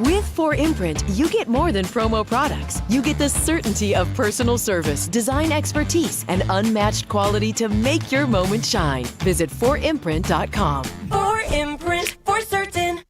With 4imprint, you get more than promo products. You get the certainty of personal service, design expertise, and unmatched quality to make your moment shine. Visit 4imprint.com. 4imprint, for certain.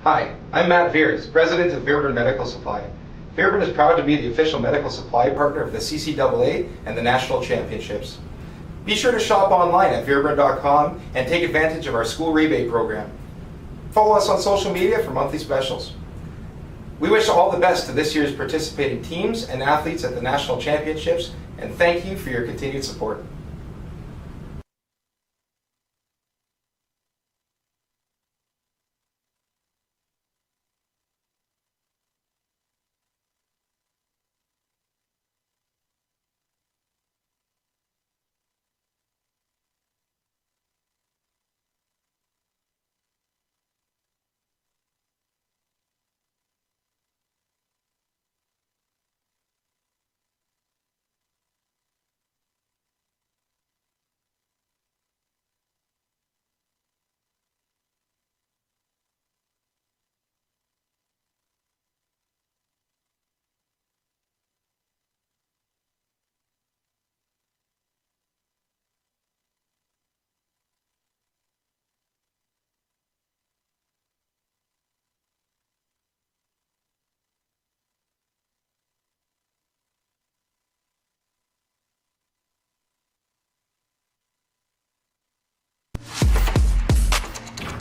Hi, I'm Matt Veers, President of Fairburn Medical Supply. Fairburn is proud to be the official medical supply partner of the CCAA and the National Championships. Be sure to shop online at fairburn.com and take advantage of our school rebate program. Follow us on social media for monthly specials. We wish all the best to this year's participating teams and athletes at the National Championships, and thank you for your continued support.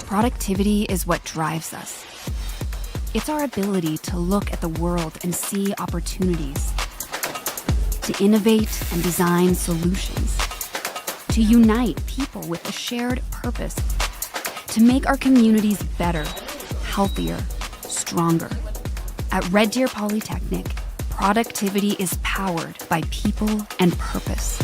Productivity is what drives us. It's our ability to look at the world and see opportunities, to innovate and design solutions, to unite people with a shared purpose, to make our communities better, healthier, stronger. At Red Deer Polytechnic, productivity is powered by people and purpose.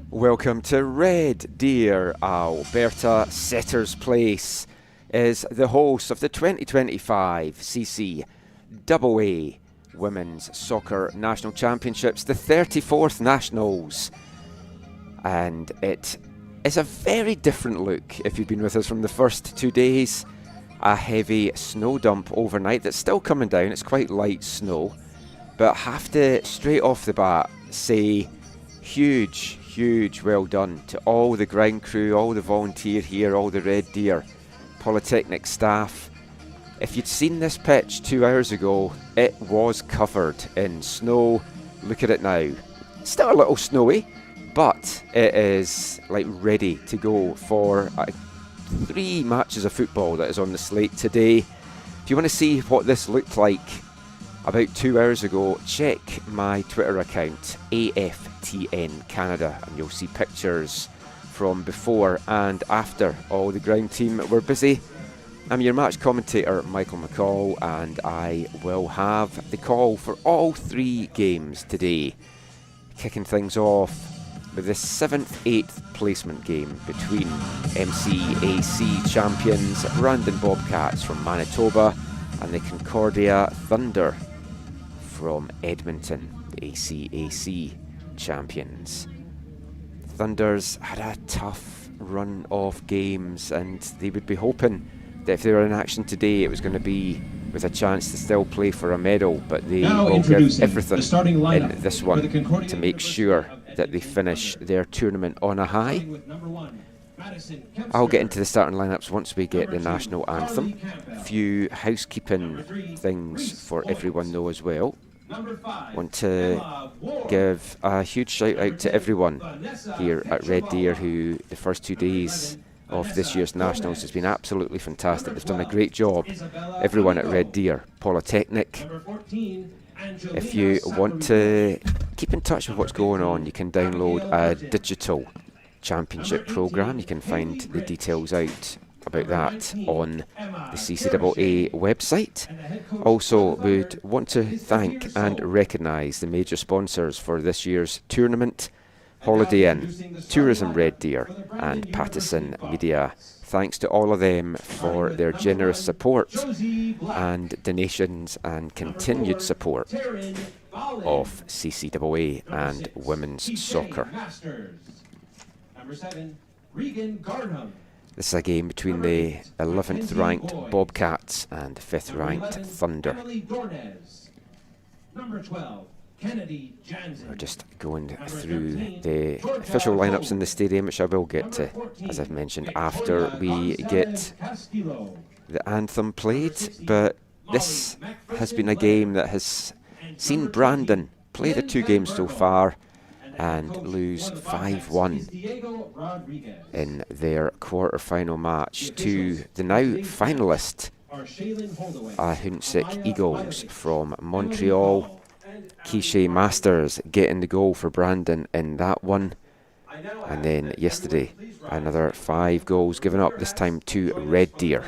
Welcome to Red Deer, Alberta. Setters Place is the host of the 2025 CCAA Women's Soccer National Championships, the 34th Nationals. And it is a very different look if you've been with us from the first 2 days. A heavy snow dump overnight that's still coming down. It's quite light snow. But I have to, straight off the bat, say huge well done to all the ground crew, all the volunteer here, all the Red Deer Polytechnic staff. If you'd seen this pitch 2 hours ago, it was covered in snow. Look at it now. Still a little snowy, but it is like ready to go for 3 matches of football that is on the slate today. If you want to see what this looked like about 2 hours ago, check my Twitter account, AFTN Canada, and you'll see pictures from before and after. All the ground team were busy. I'm your match commentator, Michael McCall, and I will have the call for all 3 games today. Kicking things off with the 7th-8th placement game between MCAC champions Brandon Bobcats from Manitoba and the Concordia Thunder from Edmonton, the ACAC champions. Thunders had a tough run of games, and they would be hoping that if they were in action today, it was going to be with a chance to still play for a medal, but they will give everything in this one to make sure that they finish their tournament on a high. I'll get into the starting lineups once we get the national anthem. A few housekeeping things for everyone though as well. Want to give a huge shout out to everyone here at Red Deer who the first 2 days of this year's Nationals has been absolutely fantastic. They've done a great job. Everyone at Red Deer Polytechnic. If you want to keep in touch with what's going on, you can download a digital championship program. You can find the details out about that on the CCAA website. Also, would want to thank and recognise the major sponsors for this year's tournament: Holiday Inn, Tourism Red Deer and Pattison Media. Thanks to all of them for their generous support and donations and continued support of CCAA and women's soccer. This is a game between the 11th ranked Bobcats and 5th ranked Thunder. We're just going through the official lineups in the stadium, which I will get to, as I've mentioned, after we get the anthem played. But this has been a game that has seen Brandon play the 2 games so far and lose 5-1 in their quarter-final match to the now finalist Ahuntsic Eagles from Montreal. Quiche Masters getting the goal for Brandon in that one. And then yesterday, another 5 goals given up, this time to Red Deer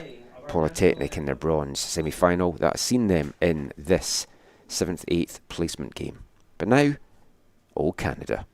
Polytechnic in their bronze semi-final. That's seen them in this 7th-8th placement game. But now, Old Canada.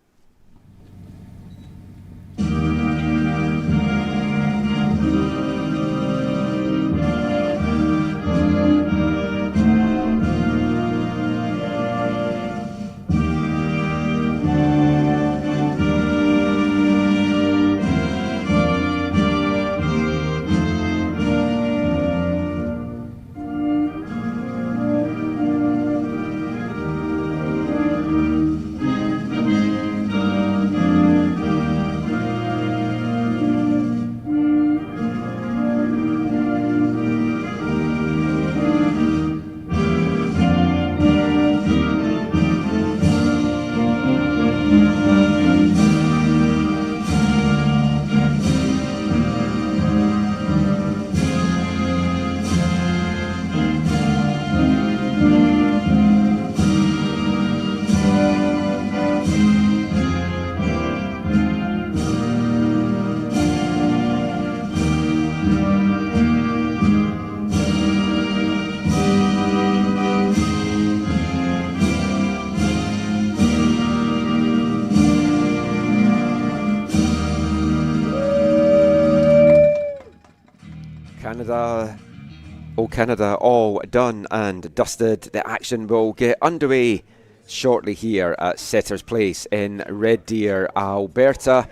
Canada. Oh, Canada, all done and dusted. The action will get underway shortly here at Setters Place in Red Deer, Alberta.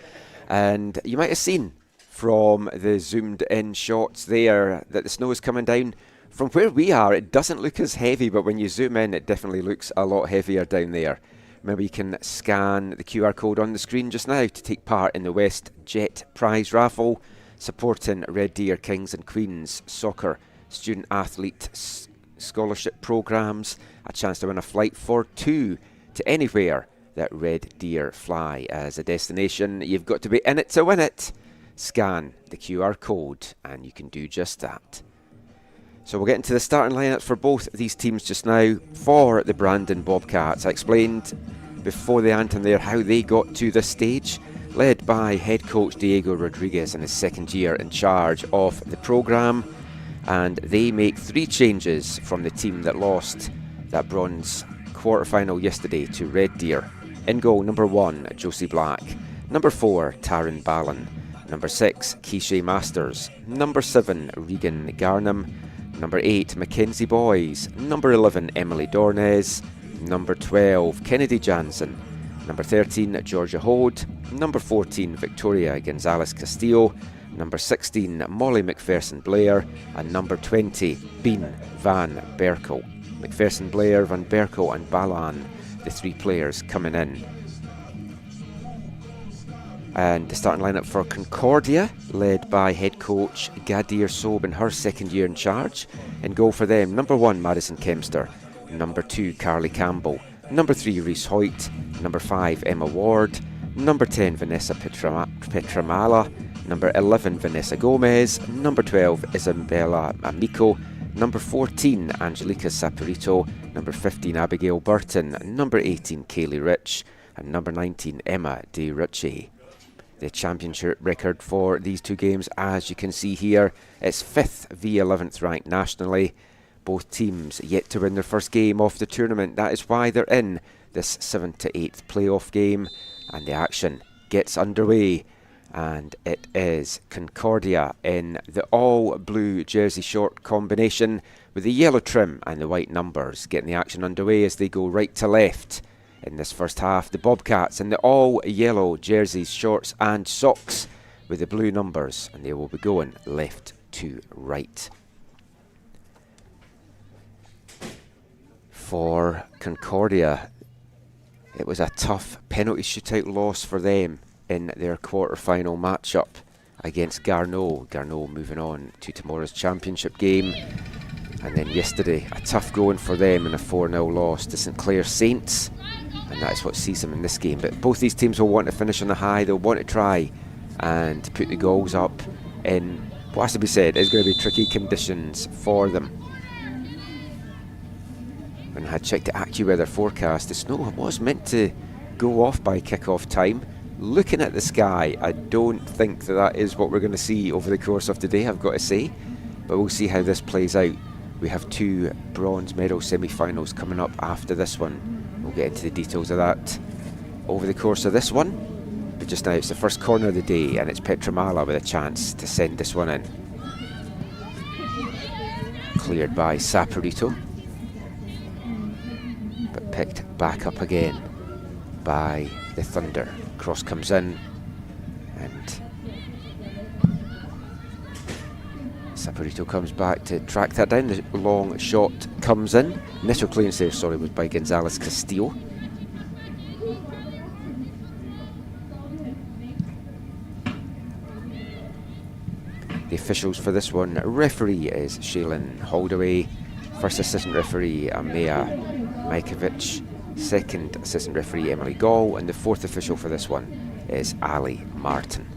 And you might have seen from the zoomed in shots there that the snow is coming down. From where we are, it doesn't look as heavy, but when you zoom in, it definitely looks a lot heavier down there. Remember, you can scan the QR code on the screen just now to take part in the WestJet prize raffle, supporting Red Deer Kings and Queens soccer student athlete scholarship programs, a chance to win a flight for two to anywhere that Red Deer fly as a destination. You've got to be in it to win it. Scan the QR code and you can do just that. So we'll get into the starting lineups for both these teams just now. For the Brandon Bobcats, I explained before the anthem there how they got to this stage, led by head coach Diego Rodriguez in his second year in charge of the programme. And they make three changes from the team that lost that bronze quarter-final yesterday to Red Deer. In goal, number 1, Josie Black. Number 4, Taryn Ballon. Number 6, Keisha Masters. Number 7, Regan Garnham. Number 8, Mackenzie Boys. Number 11, Emily Dornez. Number 12, Kennedy Jansen. Number 13, Georgia Hode. Number 14, Victoria Gonzalez Castillo. Number 16, Molly McPherson Blair. And number 20, Bean Van Berkel. McPherson Blair, Van Berkel and Balan, the three players coming in. And the starting lineup for Concordia, led by head coach Gadir Sob in her second year in charge. In goal for them, number 1, Madison Kempster. Number 2, Carly Campbell. Number 3, Reese Hoyt. Number 5, Emma Ward. Number 10, Vanessa Petramala. Number 11, Vanessa Gomez. Number 12, Isabella Amico. Number 14, Angelica Saporito. Number 15, Abigail Burton. Number 18, Kaylee Rich. And number 19, Emma De Ritchie. The championship record for these two games, as you can see here, it's 5th v 11th ranked nationally. Both teams yet to win their first game of the tournament. That is why they're in this 7th to 8th playoff game. And the action gets underway. And it is Concordia in the all-blue jersey short combination with the yellow trim and the white numbers getting the action underway as they go right to left. In this first half, the Bobcats in the all-yellow jerseys, shorts and socks with the blue numbers, and they will be going left to right. For Concordia, it was a tough penalty shootout loss for them in their quarter-final matchup against Garneau. Garneau moving on to tomorrow's championship game. And then yesterday, a tough going for them in a 4-0 loss to St Clair Saints. And that is what sees them in this game. But both these teams will want to finish on a high. They'll want to try and put the goals up in what has to be said is going to be tricky conditions for them. When I had checked the AccuWeather forecast, the snow was meant to go off by kick-off time. Looking at the sky, I don't think that is what we're going to see over the course of today, I've got to say. But we'll see how this plays out. We have 2 bronze medal semi-finals coming up after this one. We'll get into the details of that over the course of this one. But just now it's the first corner of the day and it's Petramala with a chance to send this one in. Cleared by Saporito. But picked back up again by the Thunder. Cross comes in and Saporito comes back to track that down. The long shot comes in. Initial clearance there, sorry, was by Gonzalez Castillo. The officials for this one, referee is Shaylin Holdaway. First assistant referee, Amaya Majkovic. Second assistant referee, Emily Gall. And the fourth official for this one is Ali Martin.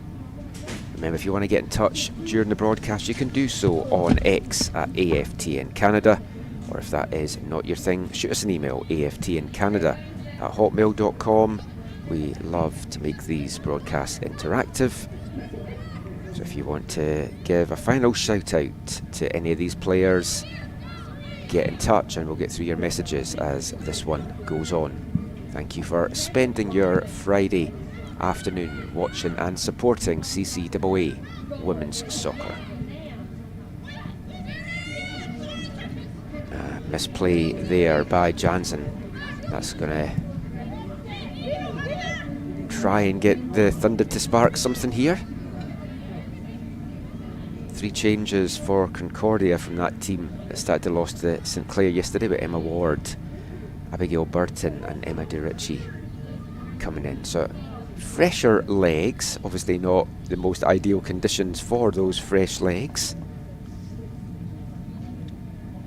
Remember, if you want to get in touch during the broadcast, you can do so on X at AFTN Canada, or if that is not your thing, shoot us an email, aftncanada@hotmail.com. We love to make these broadcasts interactive, so if you want to give a final shout out to any of these players, get in touch and we'll get through your messages as this one goes on. Thank you for spending your Friday afternoon watching and supporting CCAA women's soccer. Misplay there by Jansen. That's going to try and get the Thunder to spark something here. 3 changes for Concordia from that team that started to lose to St Clair yesterday, with Emma Ward, Abigail Burton and Emma DeRicci coming in. So fresher legs, obviously not the most ideal conditions for those fresh legs.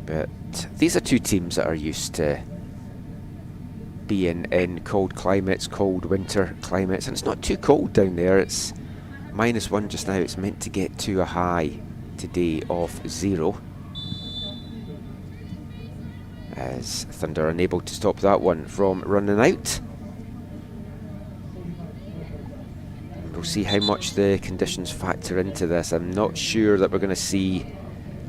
But these are 2 teams that are used to being in cold climates, cold winter climates, and it's not too cold down there. It's -1 just now. It's meant to get to a high today of 0. As Thunder are unable to stop that one from running out. And we'll see how much the conditions factor into this. I'm not sure that we're going to see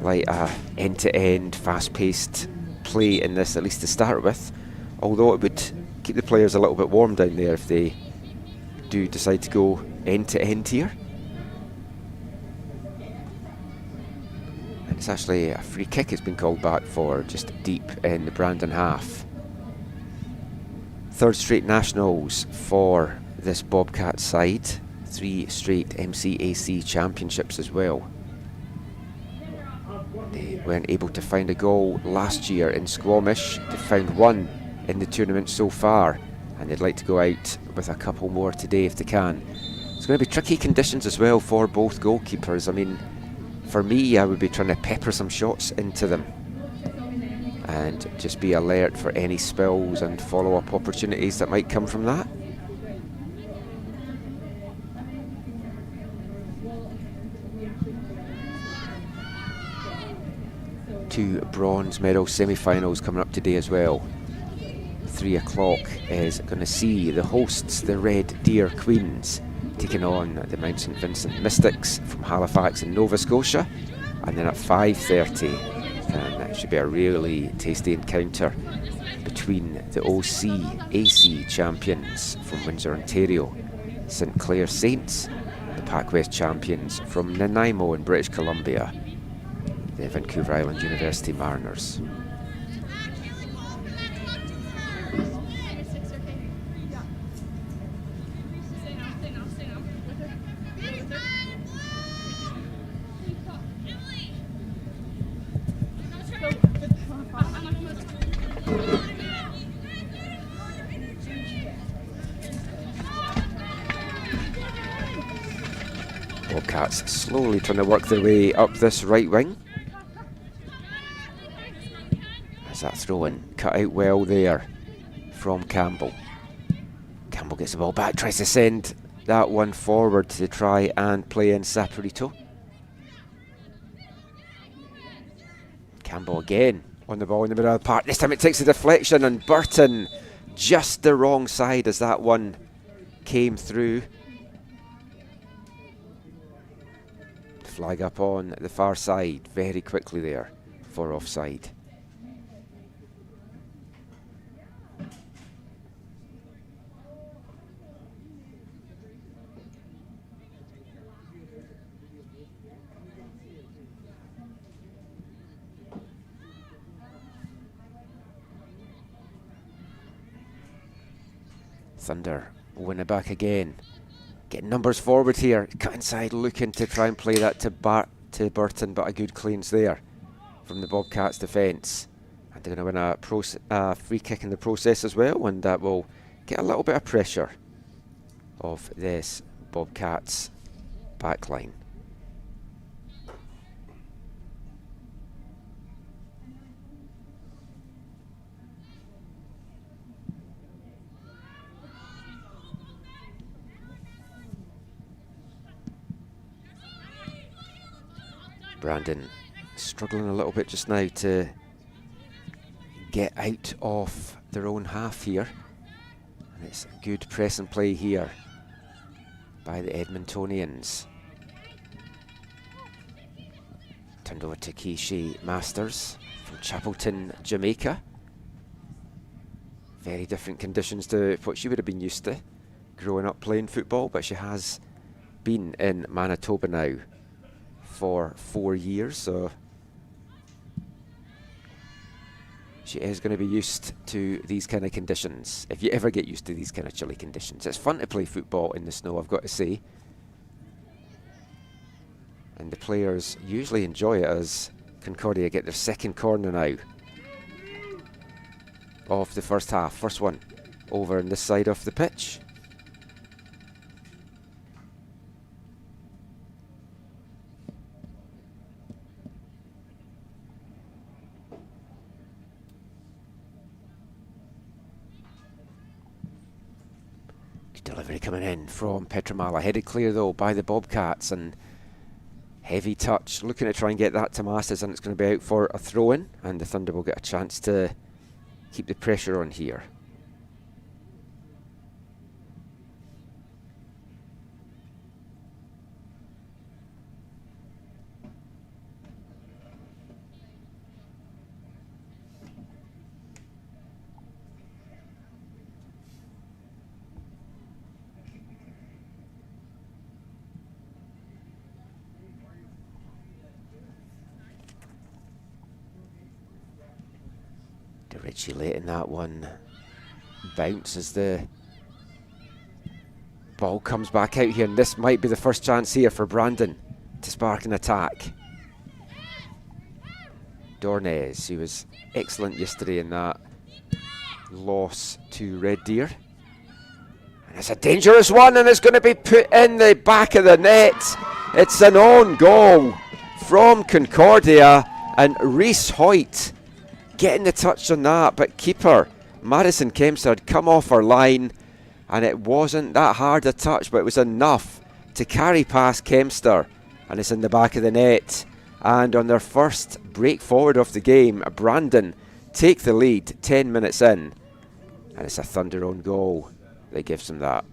like a end-to-end fast-paced play in this, at least to start with, although it would keep the players a little bit warm down there if they do decide to go end-to-end here. And it's actually a free kick has been called back for, just deep in the Brandon half. 3rd straight nationals for this Bobcats side, 3 straight MCAC championships as well. They weren't able to find a goal last year in Squamish. They found 1 in the tournament so far, and they'd like to go out with a couple more today if they can. It's going to be tricky conditions as well for both goalkeepers. I mean, for me, I would be trying to pepper some shots into them and just be alert for any spills and follow-up opportunities that might come from that. Two bronze medal semi-finals coming up today as well. 3 o'clock is going to see the hosts, the Red Deer Queens, taking on the Mount St Vincent Mystics from Halifax in Nova Scotia. And then at 5:30, and that should be a really tasty encounter between the OC-AC champions from Windsor, Ontario, St Clair Saints, and the Pac West champions from Nanaimo in British Columbia, the Vancouver Island University Mariners. Bobcats slowly trying to work their way up this right wing. As that throw-in cut out well there from Campbell. Campbell gets the ball back, tries to send that one forward to try and play in Saporito. Campbell again on the ball in the middle of the park. This time it takes a deflection, and Burton just the wrong side as that one came through. Flag up on the far side very quickly there for offside. Thunder win it back again. Getting numbers forward here. Cut inside, looking to try and play that to Burton, but a good clearance there from the Bobcats defence. And they're going to win a free kick in the process as well, and that will get a little bit of pressure off this Bobcats backline. Brandon struggling a little bit just now to get out of their own half here. And it's good press and play here by the Edmontonians. Turned over to Keisha Masters from Chapelton, Jamaica. Very different conditions to what she would have been used to growing up playing football, but she has been in Manitoba now for 4 years, so she is going to be used to these kind of conditions, if you ever get used to these kind of chilly conditions. It's fun to play football in the snow, I've got to say. And the players usually enjoy it as Concordia get their second corner now of the first half. First one over on this side of the pitch. Delivery coming in from Petramala, headed clear though by the Bobcats, and heavy touch, looking to try and get that to Masters, and it's going to be out for a throw-in, and the Thunder will get a chance to keep the pressure on here. Richie late in that one. Bounce as the ball comes back out here, and this might be the first chance here for Brandon to spark an attack. Dornez, who was excellent yesterday in that loss to Red Deer. And it's a dangerous one, and it's going to be put in the back of the net. It's an own goal from Concordia, and Reese Hoyt getting the touch on that, but keeper Madison Kempster had come off her line, and it wasn't that hard a touch, but it was enough to carry past Kempster, and it's in the back of the net. And on their first break forward of the game, Brandon take the lead 10 minutes in, and it's a Thunder own goal that gives them that.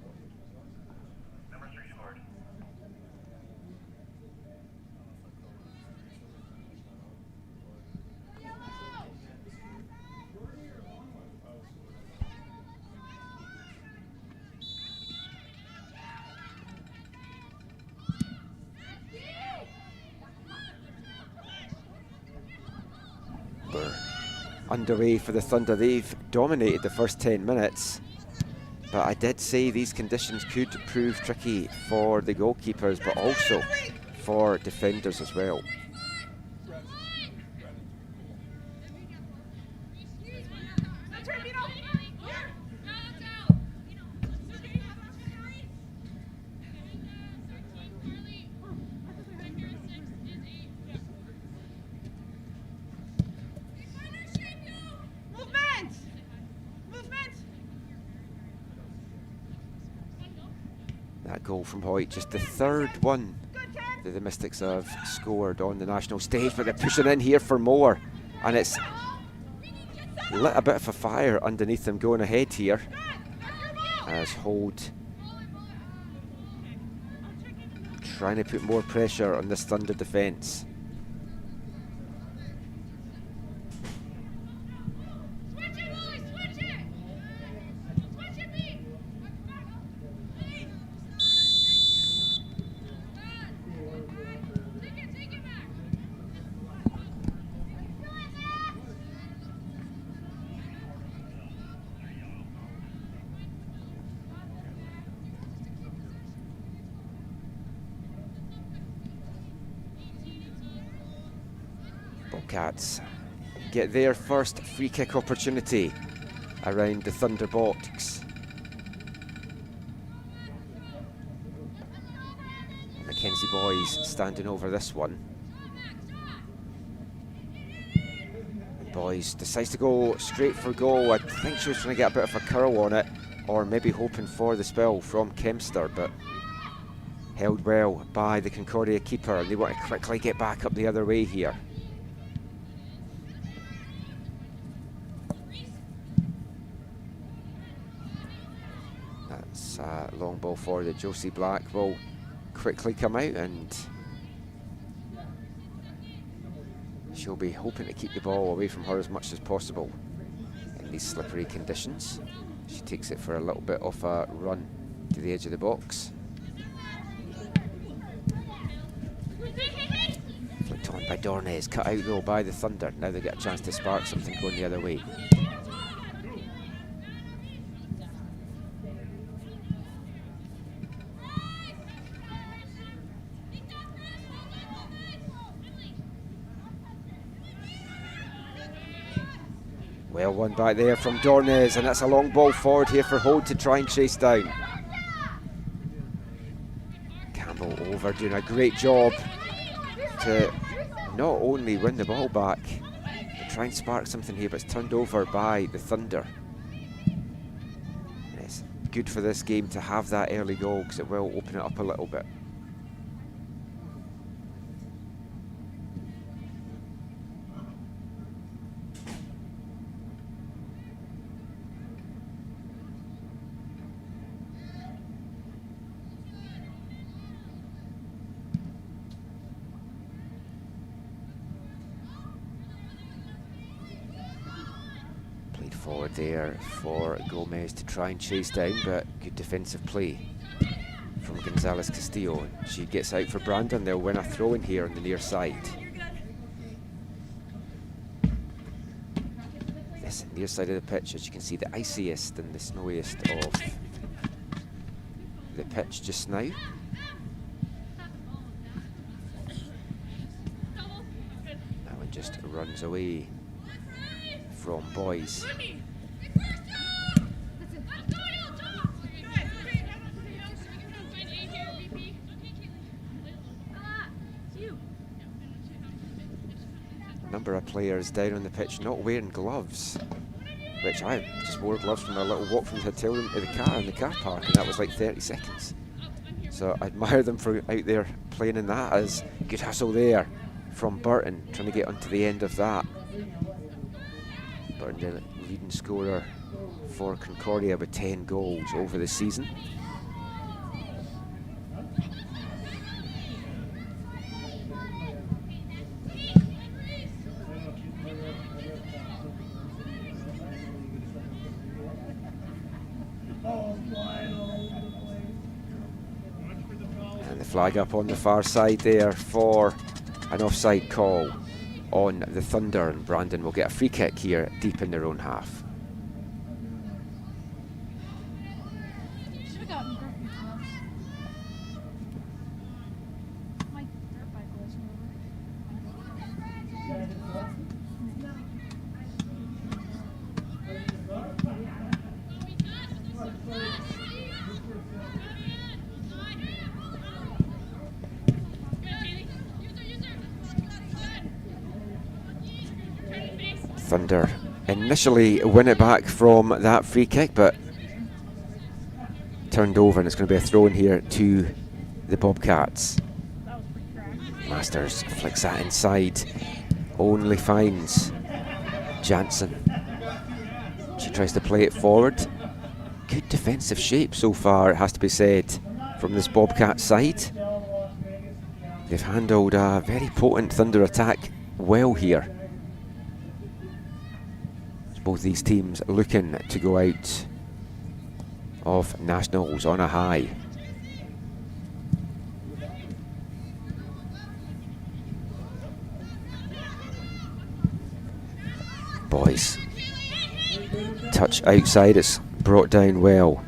Underway for the Thunder. They've dominated the first 10 minutes, but I did say these conditions could prove tricky for the goalkeepers, but also for defenders as well. That goal from Hoyt, just the third one that the Mystics have scored on the national stage, but they're pushing in here for more, and it's lit a bit of a fire underneath them going ahead here as Hold trying to put more pressure on this Thunder defence. Bobcats get their first free kick opportunity around the Thunder box. Mackenzie Boys standing over this one. Boys decides to go straight for goal. I think she was trying to get a bit of a curl on it, or maybe hoping for the spell from Kempster, but held well by the Concordia keeper. They want to quickly get back up the other way here. That's a long ball for the Josie Black will quickly come out, and she'll be hoping to keep the ball away from her as much as possible in these slippery conditions. She takes it for a little bit of a run to the edge of the box. Flicked on by Dornez, cut out though by the Thunder. Now they get a chance to spark something going the other way. Well won back there from Dornez, and that's a long ball forward here for Holt to try and chase down. Campbell over, doing a great job to not only win the ball back, but try and spark something here, but it's turned over by the Thunder. And it's good for this game to have that early goal, because it will open it up a little bit. Forward there for Gomez to try and chase down, but good defensive play from Gonzalez Castillo. She gets out for Brandon. They'll win a throw in here on the near side. This near side of the pitch, as you can see, the iciest and the snowiest of the pitch just now. That one just runs away from Boys. Number of players down on the pitch not wearing gloves, which I just wore gloves from a little walk from the hotel room to the car in the car park, and that was like 30 seconds. So I admire them for out there playing in that. As good hustle there from Burton, trying to get onto the end of that. Burton, the leading scorer for Concordia with 10 goals over the season. And the flag up on the far side there for an offside call on the Thunder, and Brandon will get a free kick here deep in their own half. Thunder initially win it back from that free kick, but turned over, and it's going to be a throw in here to the Bobcats. Masters flicks that inside, only finds Jansen. She tries to play it forward. Good defensive shape so far, it has to be said, from this Bobcat side. They've handled a very potent Thunder attack well here. Both these teams looking to go out of nationals on a high. Boys, touch outside, it's brought down well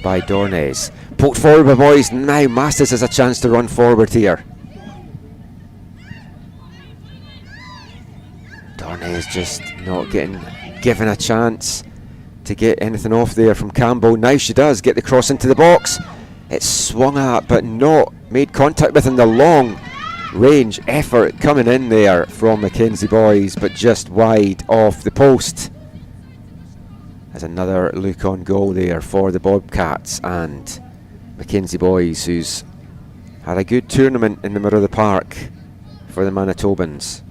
by Dornez. Poked forward by Boys, now Masters has a chance to run forward here. Dornez just not getting given a chance to get anything off there from Campbell. Now she does get the cross into the box. It's swung at but not made contact with in the long range effort coming in there from Mackenzie Boys, but just wide off the post. There's another look on goal there for the Bobcats, and Mackenzie Boys, who's had a good tournament in the middle of the park for the Manitobans.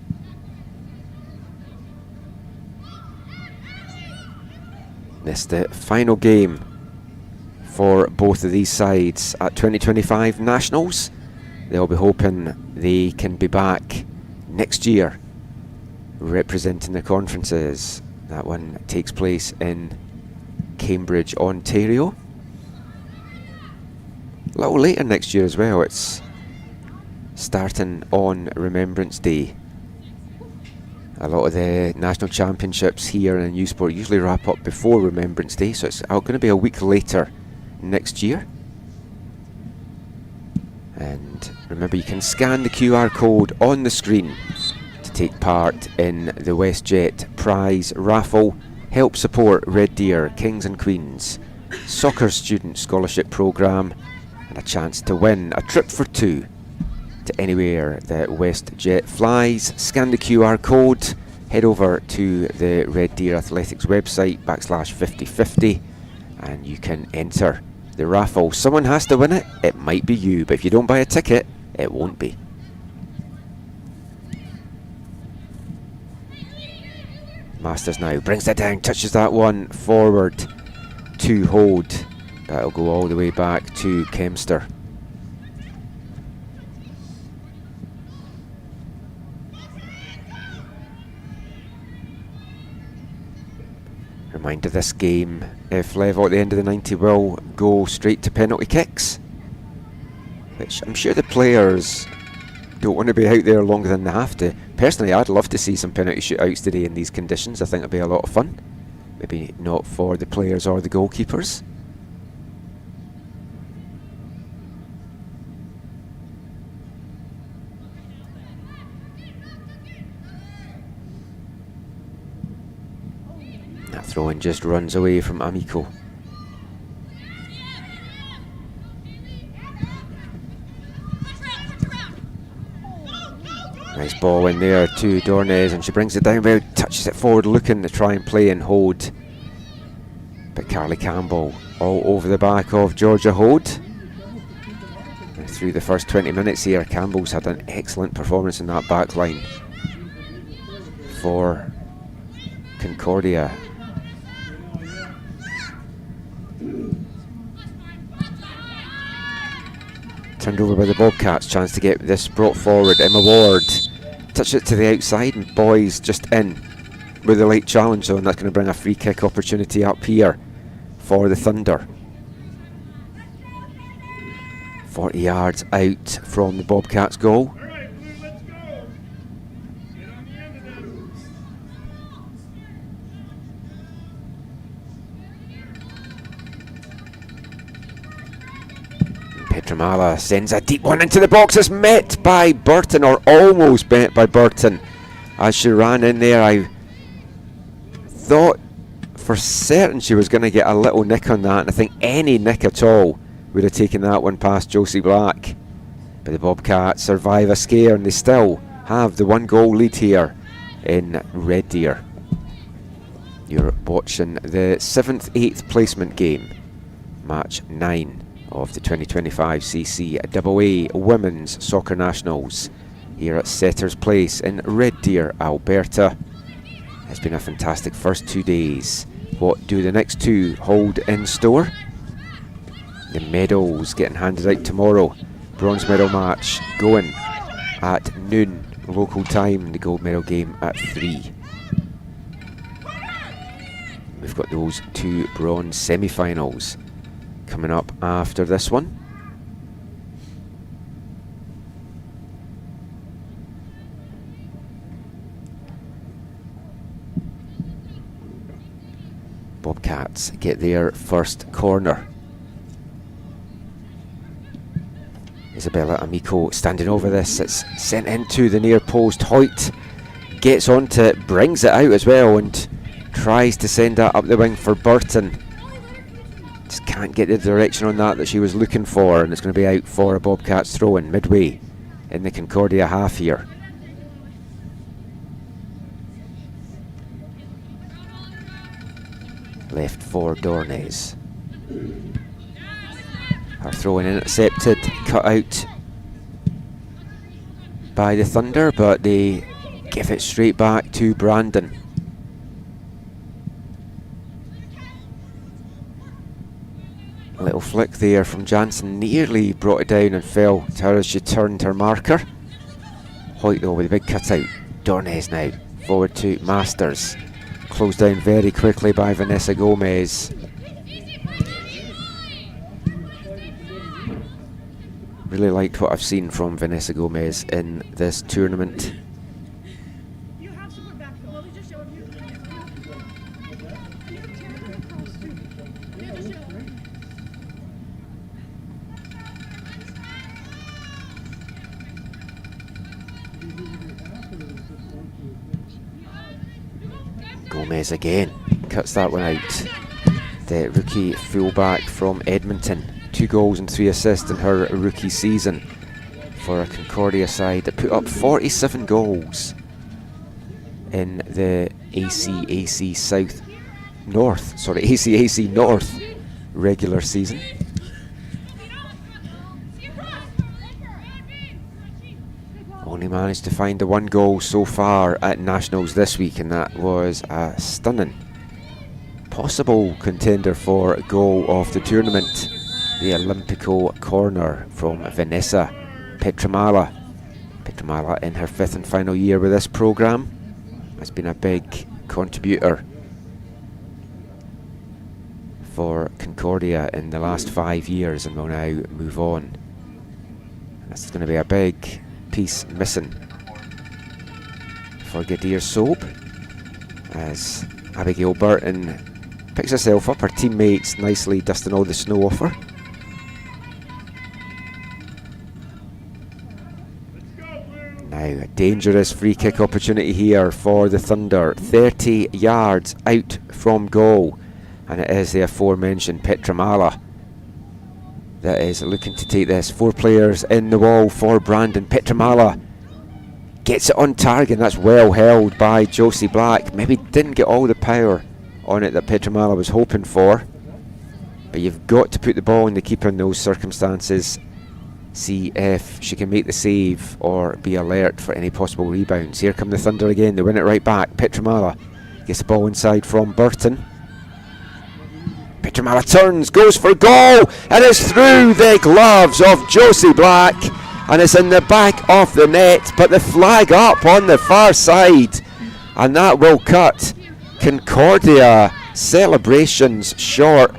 This is the final game for both of these sides at 2025 Nationals. They'll be hoping they can be back next year representing the conferences. That one takes place in Cambridge, Ontario. A little later next year as well. It's starting on Remembrance Day A lot of the national championships here in U Sport usually wrap up before Remembrance Day, so it's going to be a week later next year. And remember, you can scan the QR code on the screen to take part in the WestJet prize raffle. Help support Red Deer Kings and Queens Soccer Student Scholarship Programme and a chance to win a trip for two to anywhere that WestJet flies. Scan the QR code, head over to the Red Deer Athletics website /5050 and you can enter the raffle. Someone has to win it. It might be you, but if you don't buy a ticket, it won't be. Masters now brings it down, touches that one forward to hold. That'll go all the way back to Kempster. Reminder, this game, if level at the end of the 90, will go straight to penalty kicks, which I'm sure the players don't want to be out there longer than they have to. Personally, I'd love to see some penalty shootouts today in these conditions. I think it'd be a lot of fun. Maybe not for the players or the goalkeepers. That throw-in just runs away from Amico. Nice ball in there to Dornez, and she brings it down, but touches it forward, looking to try and play and hold. But Carly Campbell all over the back of Georgia Hode. And through the first 20 minutes here, Campbell's had an excellent performance in that back line for Concordia. Turned over by the Bobcats, chance to get this brought forward. Emma Ward touched it to the outside, and Boys just in with a late challenge, though, and that's going to bring a free kick opportunity up here for the Thunder. 40 yards out from the Bobcats' goal. Petramala sends a deep one into the box. It's met by Burton, or almost met by Burton. As she ran in there, I thought for certain she was going to get a little nick on that, and I think any nick at all would have taken that one past Josie Black. But the Bobcats survive a scare, and they still have the 1-goal lead here in Red Deer. You're watching the 7th, 8th placement game, match 9 of the 2025 CCAA Women's Soccer Nationals here at Setters Place in Red Deer, Alberta. It's been a fantastic first 2 days. What do the next two hold in store? The medals getting handed out tomorrow. Bronze medal match going at noon local time. The gold medal game at 3. We've got those two bronze semi-finals coming up after this one. Bobcats get their first corner. Isabella Amico standing over this. It's sent into the near post. Hoyt gets onto it, brings it out as well, and tries to send that up the wing for Burton. Just can't get the direction on that she was looking for, and it's going to be out for a Bobcats throw-in midway in the Concordia half here. Left for Dornez. Her throw-in intercepted, cut out by the Thunder, but they give it straight back to Brandon. A little flick there from Jansen, nearly brought it down and fell to her as she turned her marker. Hoyt though with a big cutout. Dornez now, forward to Masters. Closed down very quickly by Vanessa Gomez. Really liked what I've seen from Vanessa Gomez in this tournament. You have to put back Gomez again cuts that one out. The rookie fullback from Edmonton. 2 goals and 3 assists in her rookie season for a Concordia side that put up 47 goals in the ACAC North regular season. Only managed to find the 1 goal so far at Nationals this week, and that was a stunning possible contender for a goal of the tournament. The Olympico corner from Vanessa Petramala. Petramala in her 5th and final year with this programme has been a big contributor for Concordia in the last 5 years and will now move on. That's going to be a big piece missing for Gadir Soap as Abigail Burton picks herself up, her teammates nicely dusting all the snow off her. Now a dangerous free kick opportunity here for the Thunder, 30 yards out from goal, and it is the aforementioned Petramala that is looking to take this. 4 players in the wall for Brandon. Petramala gets it on target, and that's well held by Josie Black. Maybe didn't get all the power on it that Petramala was hoping for, but you've got to put the ball in the keeper in those circumstances. See if she can make the save or be alert for any possible rebounds. Here come the Thunder again, they win it right back. Petramala gets the ball inside from Burton. Petramala turns, goes for goal, and it's through the gloves of Josie Black, and it's in the back of the net, but the flag up on the far side, and that will cut Concordia celebrations short,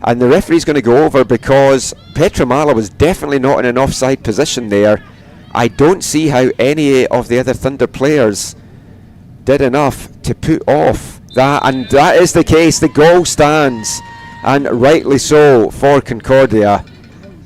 and the referee's going to go over because Petramala was definitely not in an offside position there. I don't see how any of the other Thunder players did enough to put off that, and that is the case. The goal stands, and rightly so for Concordia.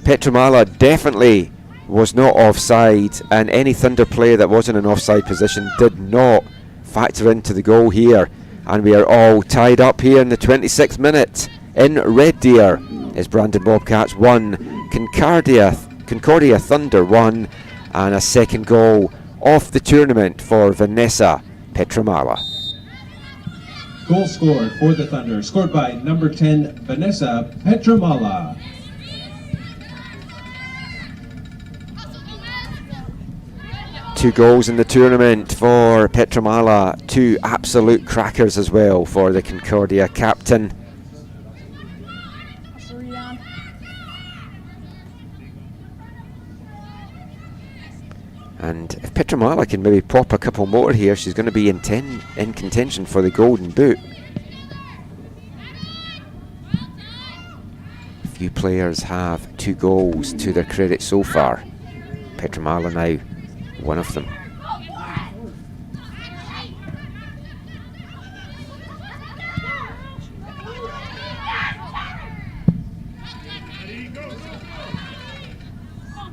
Petramala definitely was not offside, and any Thunder player that was in an offside position did not factor into the goal here. And we are all tied up here in the 26th minute in Red Deer. It's Brandon Bobcats 1, Concordia Thunder 1, and a second goal of the tournament for Vanessa Petramala. Goal scored for the Thunder, scored by number 10, Vanessa Petramala. Two goals in the tournament for Petramala, 2 absolute crackers as well for the Concordia captain. And if Petramala can maybe pop a couple more here, she's going to be in contention for the Golden Boot. Few players have 2 goals to their credit so far. Petramala now one of them.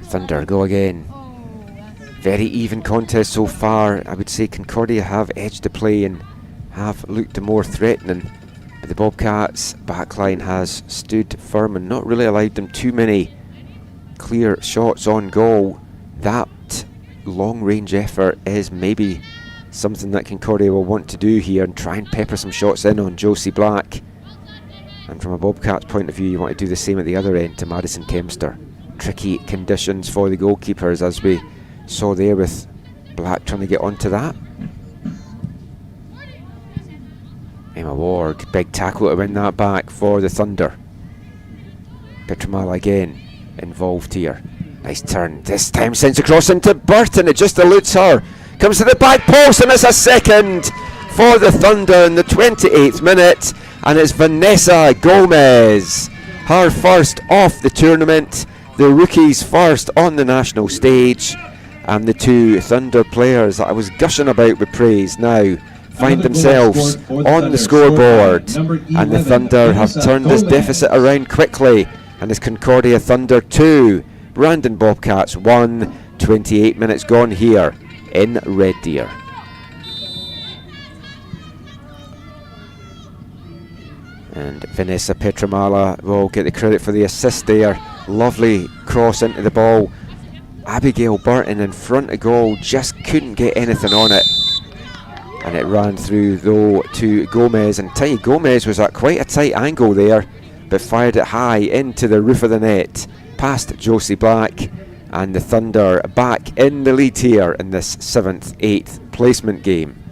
Thunder go again. Very even contest so far. I would say Concordia have edged the play and have looked more threatening, but the Bobcats backline has stood firm and not really allowed them too many clear shots on goal. That long range effort is maybe something that Concordia will want to do here and try and pepper some shots in on Josie Black. And from a Bobcats point of view, you want to do the same at the other end to Madison Kempster. Tricky conditions for the goalkeepers, as we saw there with Black trying to get onto that. Emma Ward, big tackle to win that back for the Thunder. Petramala again involved here. Nice turn, this time sends across into Burton, it just eludes her. Comes to the back post, and it's a second for the Thunder in the 28th minute, and it's Vanessa Gomez, her first off the tournament, the rookies first on the national stage, and the 2 Thunder players that I was gushing about with praise now find themselves on the scoreboard, and the Thunder have turned this deficit around quickly, and it's Concordia Thunder 2, Brandon Bobcats 1, 28 minutes gone here in Red Deer. And Vanessa Petramala will get the credit for the assist there. Lovely cross into the ball. Abigail Burton in front of goal, just couldn't get anything on it. And it ran through though to Gomez, and Tiny Gomez was at quite a tight angle there, but fired it high into the roof of the net, past Josie Black, and the Thunder back in the lead here in this 7th, 8th placement game.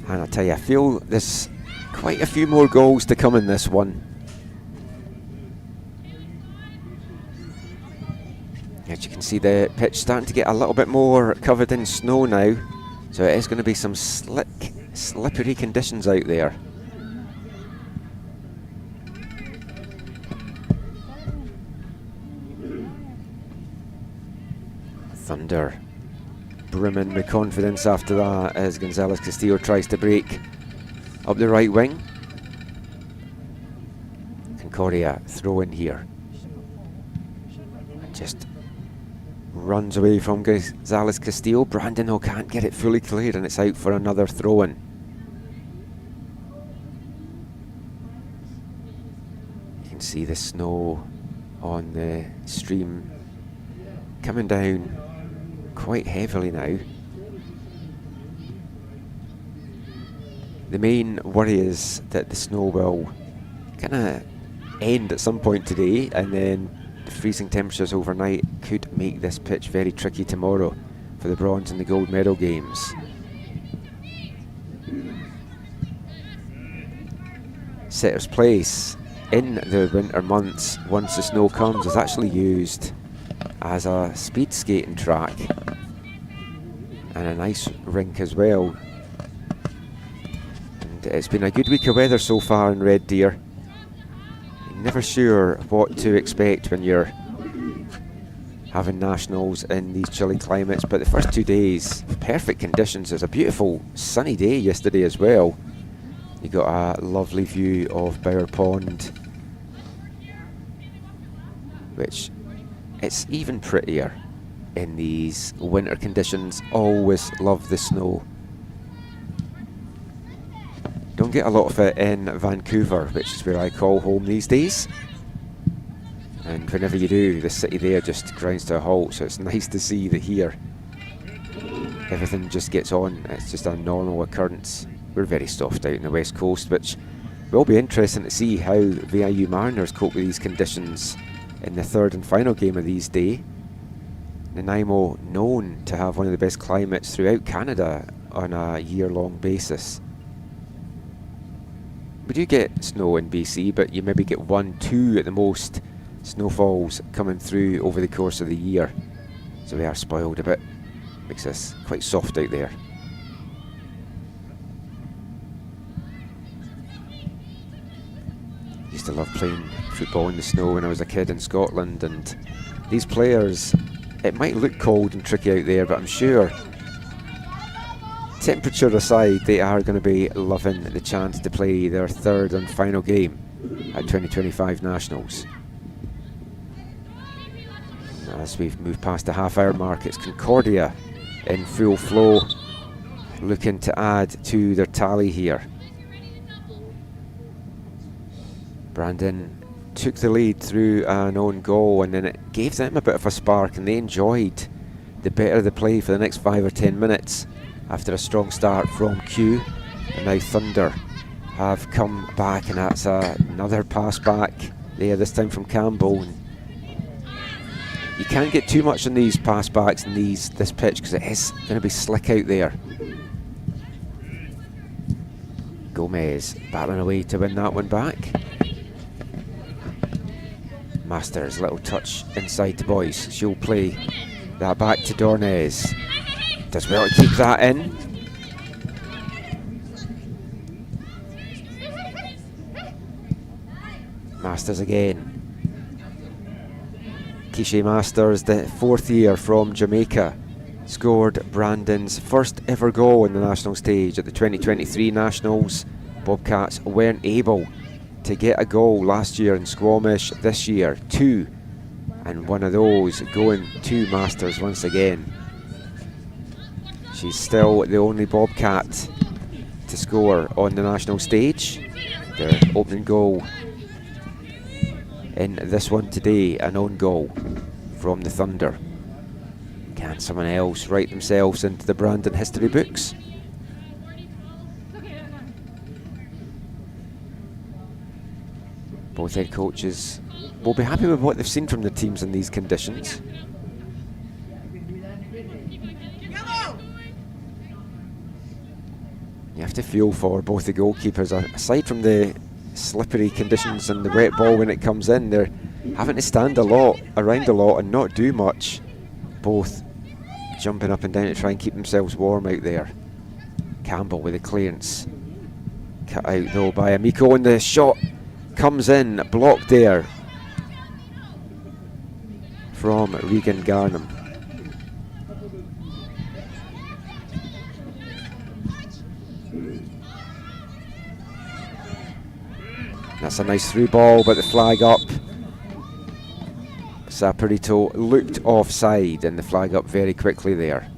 And I tell you, I feel there's quite a few more goals to come in this one. As you can see, the pitch starting to get a little bit more covered in snow now, so it is going to be some slippery conditions out there. Thunder brimming with confidence after that as Gonzalez Castillo tries to break up the right wing. Concordia throw in here. Just runs away from Gonzalez Castillo. Brandon Ho can't get it fully cleared, and it's out for another throw in. You can see the snow on the stream coming down quite heavily now. The main worry is that the snow will kind of end at some point today, and then the freezing temperatures overnight could make this pitch very tricky tomorrow for the bronze and the gold medal games. Setter's Place in the winter months, once the snow comes, is actually used as a speed skating track and an ice rink as well. And it's been a good week of weather so far in Red Deer. You're never sure what to expect when you're having nationals in these chilly climates, but the first 2 days, perfect conditions. There's a beautiful sunny day yesterday as well. You got a lovely view of Bower Pond, which it's even prettier in these winter conditions. Always love the snow. Don't get a lot of it in Vancouver, which is where I call home these days. And whenever you do, the city there just grinds to a halt, so it's nice to see that here everything just gets on. It's just a normal occurrence. We're very soft out in the west coast, which will be interesting to see how VIU Mariners cope with these conditions in the third and final game of these days. Nanaimo known to have one of the best climates throughout Canada on a year-long basis. We do get snow in BC, but you maybe get 1, 2 at the most snowfalls coming through over the course of the year. So we are spoiled a bit. Makes us quite soft out there. Used to love playing football in the snow when I was a kid in Scotland, and these players, it might look cold and tricky out there, but I'm sure, temperature aside, they are going to be loving the chance to play their third and final game at 2025 Nationals. As we've moved past the half-hour mark, it's Concordia in full flow, looking to add to their tally here. Brandon took the lead through an own goal, and then it gave them a bit of a spark, and they enjoyed the better of the play for the next 5 or 10 minutes after a strong start from Q. And now Thunder have come back, and that's another pass back there, this time from Campbell. And you can't get too much on these pass backs in this pitch because it is going to be slick out there. Gomez battling away to win that one back. Masters, little touch inside to Boyce. She'll play that back to Dornez. Does well to keep that in. Masters again. Kishe Masters, the 4th year from Jamaica. scored Brandon's first ever goal on the national stage at the 2023 Nationals. Bobcats weren't able to get a goal last year in Squamish. This year, 2, and one of those going to Masters once again. She's still the only Bobcat to score on the national stage. Their opening goal in this one today, an own goal from the Thunder. Can someone else write themselves into the Brandon history books? Both head coaches will be happy with what they've seen from the teams in these conditions. You have to feel for both the goalkeepers. Aside from the slippery conditions and the wet ball when it comes in, they're having to stand around a lot and not do much. Both jumping up and down to try and keep themselves warm out there. Campbell with the clearance. Cut out though by Amico, and the shot comes in, blocked there from Regan Garnham. That's a nice through ball, but the flag up. Saporito looked offside, and the flag up very quickly there.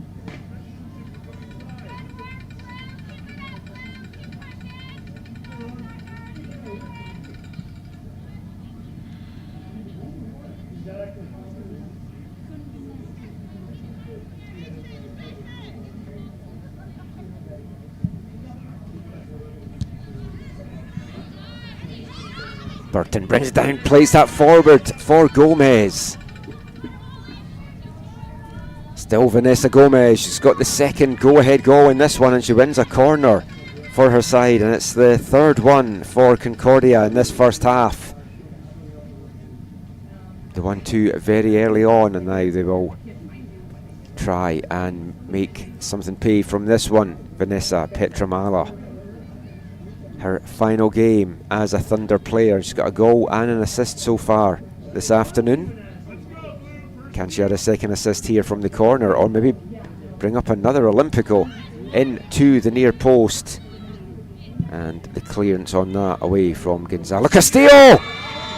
Burton brings it down, plays that forward for Gomez. Still Vanessa Gomez, she's got the second go-ahead goal in this one, and she wins a corner for her side, and it's the third one for Concordia in this first half. The 1-2 very early on, and now they will try and make something pay from this one. Vanessa Petramala, her final game as a Thunder player. She's got a goal and an assist so far this afternoon. Can she add a second assist here from the corner, or maybe bring up another Olympico into the near post? And the clearance on that away from Gonzalo Castillo,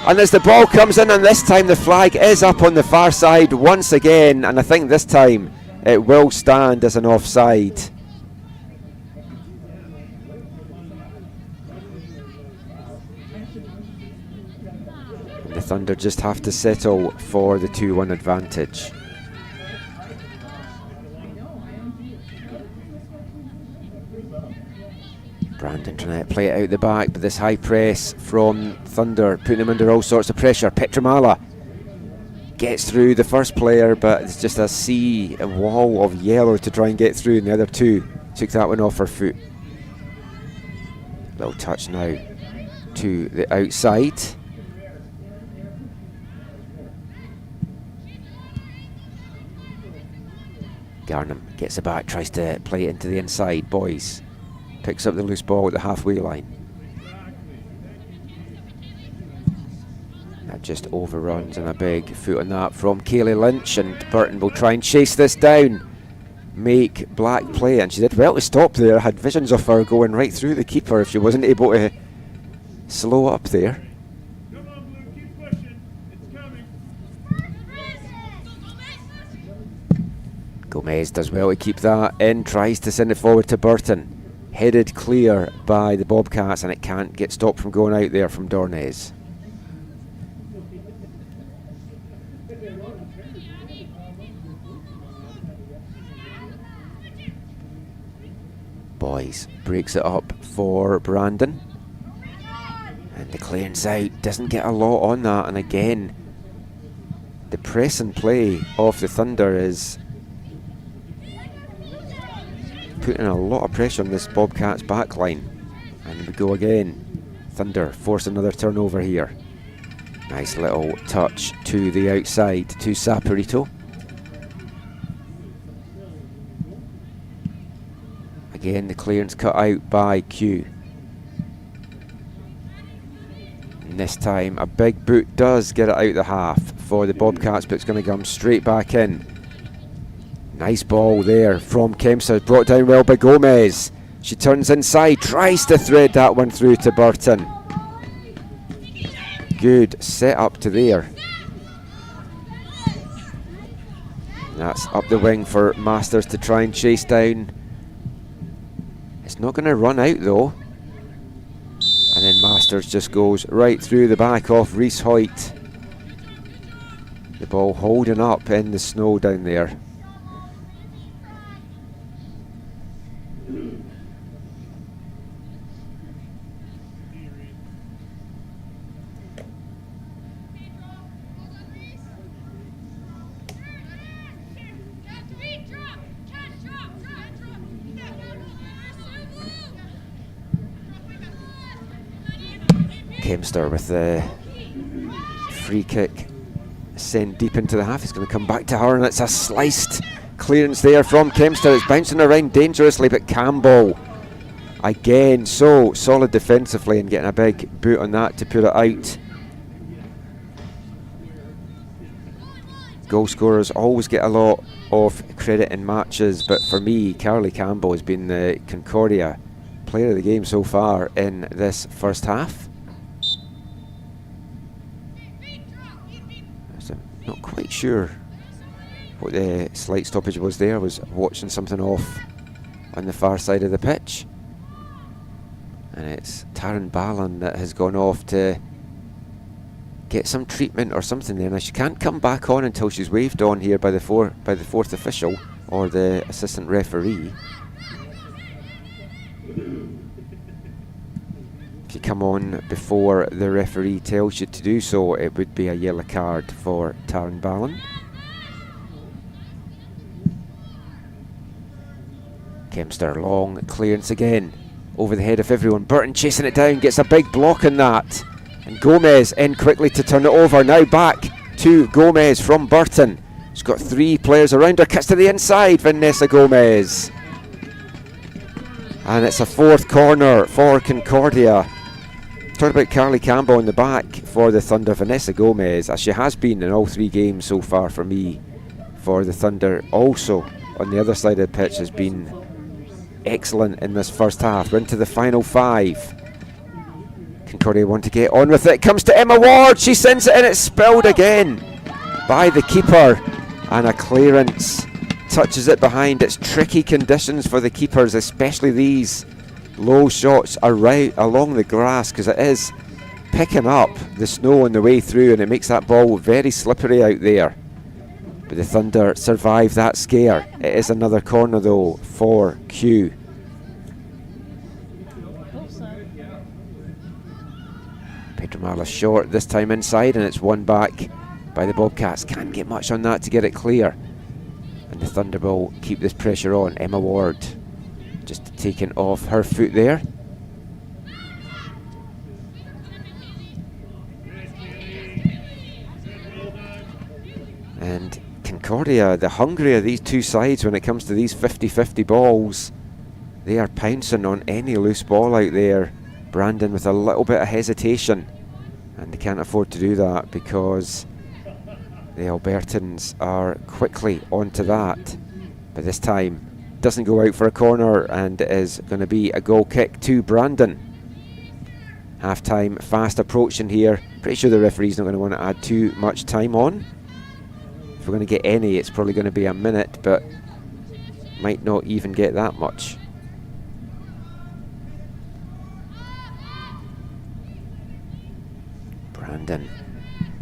and as the ball comes in, and this time the flag is up on the far side once again, and I think this time it will stand as an offside. The Thunder just have to settle for the 2-1 advantage. Brandon trying to play it out the back, but this high press from Thunder putting them under all sorts of pressure. Petramala gets through the first player, but it's just a wall of yellow to try and get through, and the other two took that one off her foot. Little touch now to the outside. Garnham gets it back, tries to play it into the inside. Boys picks up the loose ball at the halfway line. That just overruns, and a big foot on that from Kaylee Lynch, and Burton will try and chase this down, make Black play, and she did well to stop there. Had visions of her going right through the keeper if she wasn't able to slow up there. Gomez does well to keep that in, tries to send it forward to Burton. Headed clear by the Bobcats, and it can't get stopped from going out there from Dornez. Boys breaks it up for Brandon. And the clearance out, doesn't get a lot on that, and again, the press and play of the Thunder is putting a lot of pressure on this Bobcats back line. And we go again. Thunder force another turnover here. Nice little touch to the outside to Saporito. Again, the clearance cut out by Q. And this time a big boot does get it out the half for the Bobcats, but it's going to come straight back in. Nice ball there from Kempster, brought down well by Gomez. She turns inside, tries to thread that one through to Burton. Good set up to there. That's up the wing for Masters to try and chase down. It's not going to run out though. And then Masters just goes right through the back of Reese Hoyt. The ball holding up in the snow down there. Kempster with the free kick sent deep into the half. It's going to come back to her, and it's a sliced clearance there from Kempster. It's bouncing around dangerously, but Campbell again so solid defensively and getting a big boot on that to put it out. Goal scorers always get a lot of credit in matches, but for me, Carly Campbell has been the Concordia player of the game so far in this first half. Not quite sure what the slight stoppage was there. I was watching something off on the far side of the pitch. And it's Taryn Ballon that has gone off to get some treatment or something there. Now she can't come back on until she's waved on here by the fourth official or the assistant referee. If you come on before the referee tells you to do so, it would be a yellow card for Taryn Ballon. Kempster, long clearance again over the head of everyone. Burton chasing it down, gets a big block on that, and Gomez in quickly to turn it over. Now back to Gomez from Burton. She's got three players around her, cuts to the inside, Vanessa Gomez, and it's a fourth corner for Concordia. Talk about Carly Campbell in the back for the Thunder. Vanessa Gomez, as she has been in all three games so far for me for the Thunder, also on the other side of the pitch has been excellent in this first half. We're into the final five. Concordia want to get on with it. Comes to Emma Ward, she sends it in, it's spilled again by the keeper, and a clearance touches it behind. It's tricky conditions for the keepers, especially these low shots are right along the grass, because it is picking up the snow on the way through, and it makes that ball very slippery out there. But the Thunder survive that scare. It is another corner though for Q. Pedramala short this time inside, and it's won back by the Bobcats. Can't get much on that to get it clear, and the Thunder will keep this pressure on. Emma Ward just taken off her foot there. And Concordia, the hungrier these two sides when it comes to these 50-50 balls. They are pouncing on any loose ball out there. Brandon with a little bit of hesitation, and they can't afford to do that because the Albertans are quickly onto that. But this time doesn't go out for a corner, and it is going to be a goal kick to Brandon. Half time fast approaching here. Pretty sure the referee's not going to want to add too much time on. If we're going to get any, it's probably going to be a minute, but might not even get that much. Brandon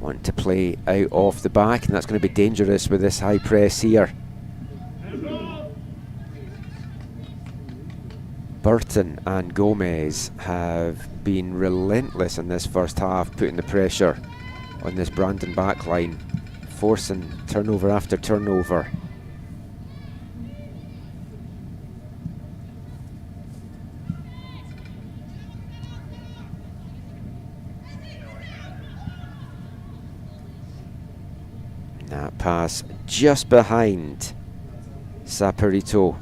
want to play out off the back, and that's going to be dangerous with this high press here. Burton and Gomez have been relentless in this first half, putting the pressure on this Brandon backline, forcing turnover after turnover. That pass just behind Saporito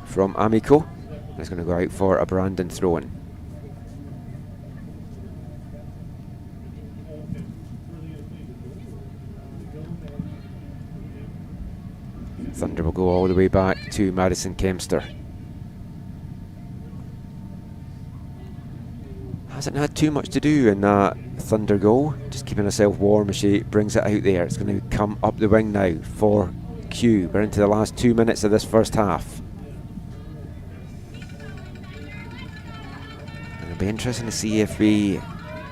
from Amico. It's going to go out for a Brandon throw-in. Thunder will go all the way back to Madison Kempster. Hasn't had too much to do in that Thunder goal. Just keeping herself warm as she brings it out there. It's going to come up the wing now for Q. We're into the last 2 minutes of this first half. And it'll be interesting to see if we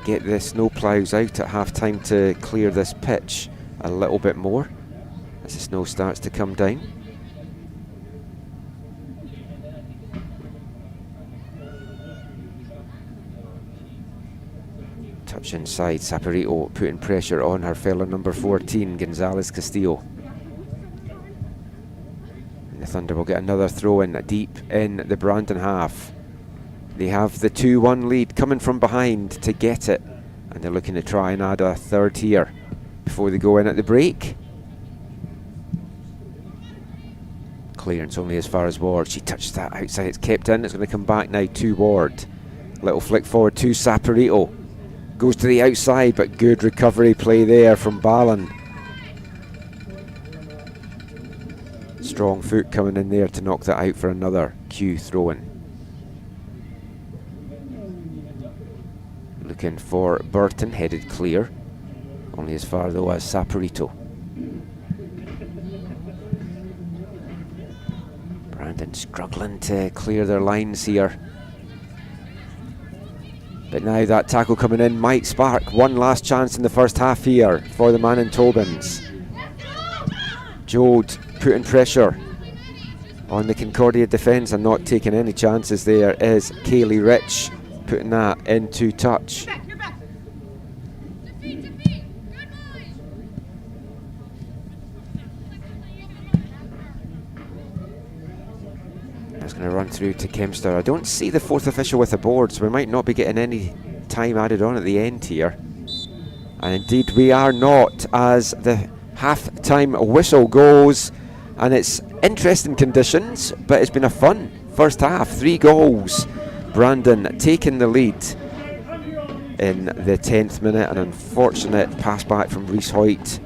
get the snow ploughs out at half time to clear this pitch a little bit more as the snow starts to come down. Touch inside, Saporito putting pressure on her fellow number 14, Gonzalez Castillo. And the Thunder will get another throw in deep in the Brandon half. They have the 2-1 lead coming from behind to get it, and they're looking to try and add a third here before they go in at the break. Clearance only as far as Ward. She touched that outside, it's kept in. It's going to come back now to Ward. Little flick forward to Saporito. Goes to the outside, but good recovery play there from Balin. Strong foot coming in there to knock that out for another Q throw-in. Looking for Burton, headed clear. Only as far though as Saporito. Brandon struggling to clear their lines here. But now that tackle coming in might spark one last chance in the first half here for the man in Tobins. Jode putting pressure on the Concordia defence and not taking any chances there is Kaylee Rich putting that into touch. It's going to run through to Kempster. I don't see the fourth official with the board, so we might not be getting any time added on at the end here. And indeed we are not, as the half-time whistle goes. And it's interesting conditions, but it's been a fun first half. 3 goals. Brandon taking the lead in the 10th minute. An unfortunate pass back from Reese Hoyt.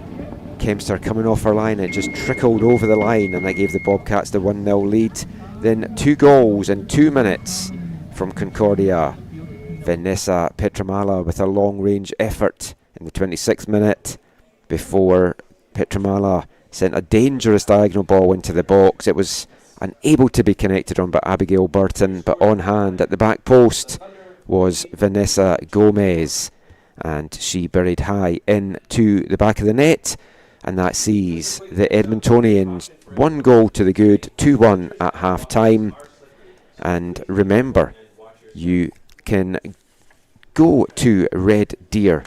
Kempster coming off her line. It just trickled over the line, and that gave the Bobcats the 1-0 lead. Then 2 goals in 2 minutes from Concordia. Vanessa Petramala with a long-range effort in the 26th minute before Petramala sent a dangerous diagonal ball into the box. It was unable to be connected on by Abigail Burton, but on hand at the back post was Vanessa Gomez, and she buried high into the back of the net, and that sees the Edmontonians 1 goal to the good, 2-1 at half time. And remember, you can go to Red Deer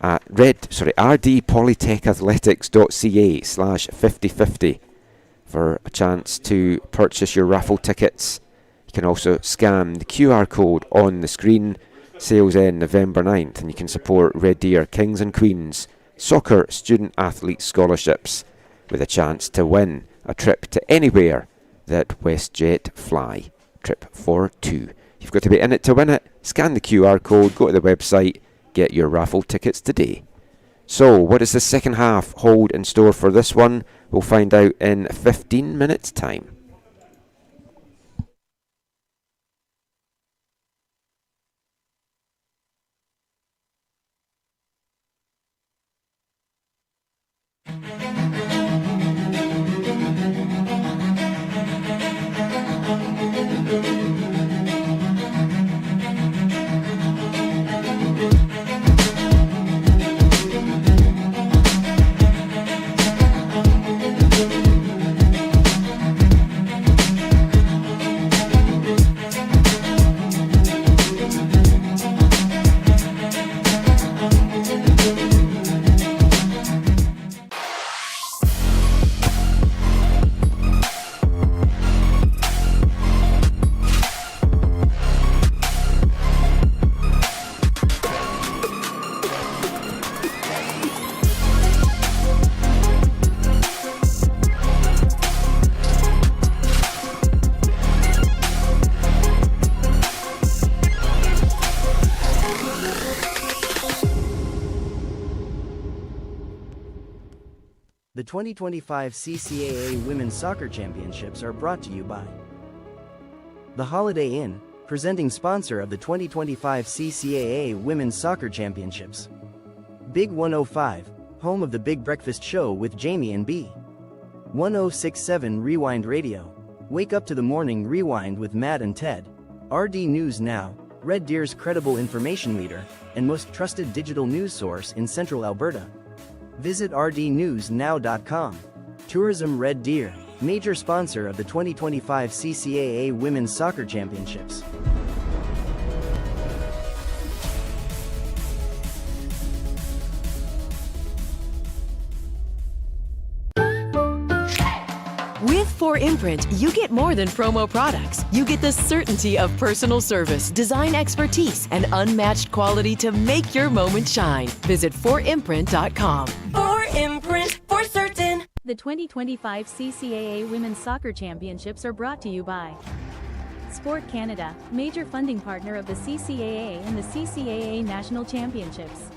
at rdpolytechathletics.ca/5050 for a chance to purchase your raffle tickets. You can also scan the QR code on the screen. Sales end November 9th, and you can support Red Deer Kings and Queens Soccer Student Athlete Scholarships with a chance to win a trip to anywhere that WestJet fly. Trip for 2. You've got to be in it to win it. Scan the QR code, go to the website, get your raffle tickets today. So, what does the second half hold in store for this one? We'll find out in 15 minutes' time. The 2025 CCAA Women's Soccer Championships are brought to you by the Holiday Inn, presenting sponsor of the 2025 CCAA Women's Soccer Championships. Big 105, home of the Big Breakfast Show with Jamie and B. 1067 Rewind Radio. Wake up to the morning rewind with Matt and Ted. RD News Now, Red Deer's credible information leader and most trusted digital news source in Central Alberta. Visit rdnewsnow.com. Tourism Red Deer, major sponsor of the 2025 CCAA Women's Soccer Championships. With 4imprint, you get more than promo products. You get the certainty of personal service, design expertise, and unmatched quality to make your moment shine. Visit 4imprint.com. 4imprint, for certain. The 2025 CCAA Women's Soccer Championships are brought to you by Sport Canada, major funding partner of the CCAA and the CCAA National Championships.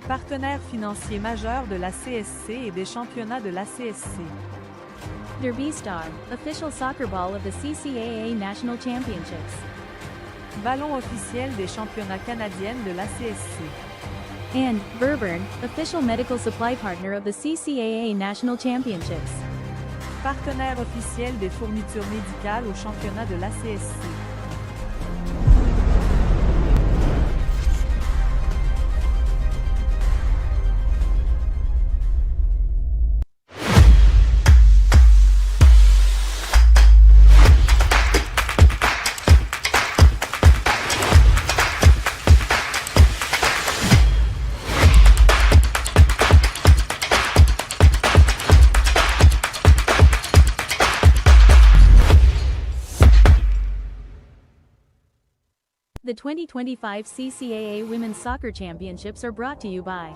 Partenaire financier majeur de la CSC et des championnats de la CSC. Derby Star, official soccer ball of the CCAA National Championships. Ballon officiel des championnats canadiennes de la CSC. And Verburn, official medical supply partner of the CCAA National Championships. Partenaire officiel des fournitures médicales aux championnats de la CSC. The 2025 CCAA Women's Soccer Championships are brought to you by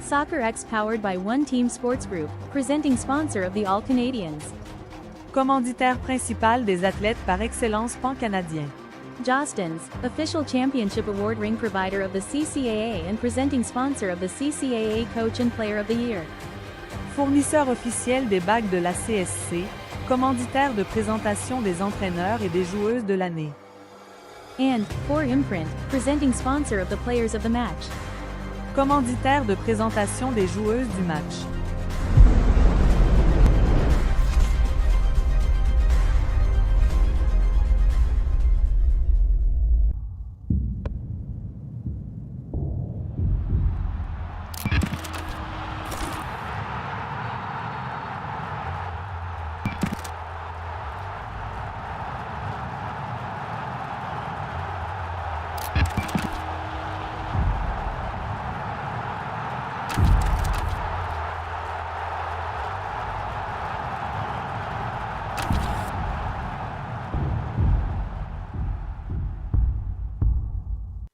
Soccer X, powered by One Team Sports Group, presenting sponsor of the All Canadians. Commanditaire principal des athlètes par excellence pan-canadien. Jostens, official championship award ring provider of the CCAA and presenting sponsor of the CCAA Coach and Player of the Year. Fournisseur officiel des bagues de la CSC, commanditaire de présentation des entraîneurs et des joueuses de l'année. And 4imprint, presenting sponsor of the Players of the Match. Commanditaire de présentation des joueuses du match.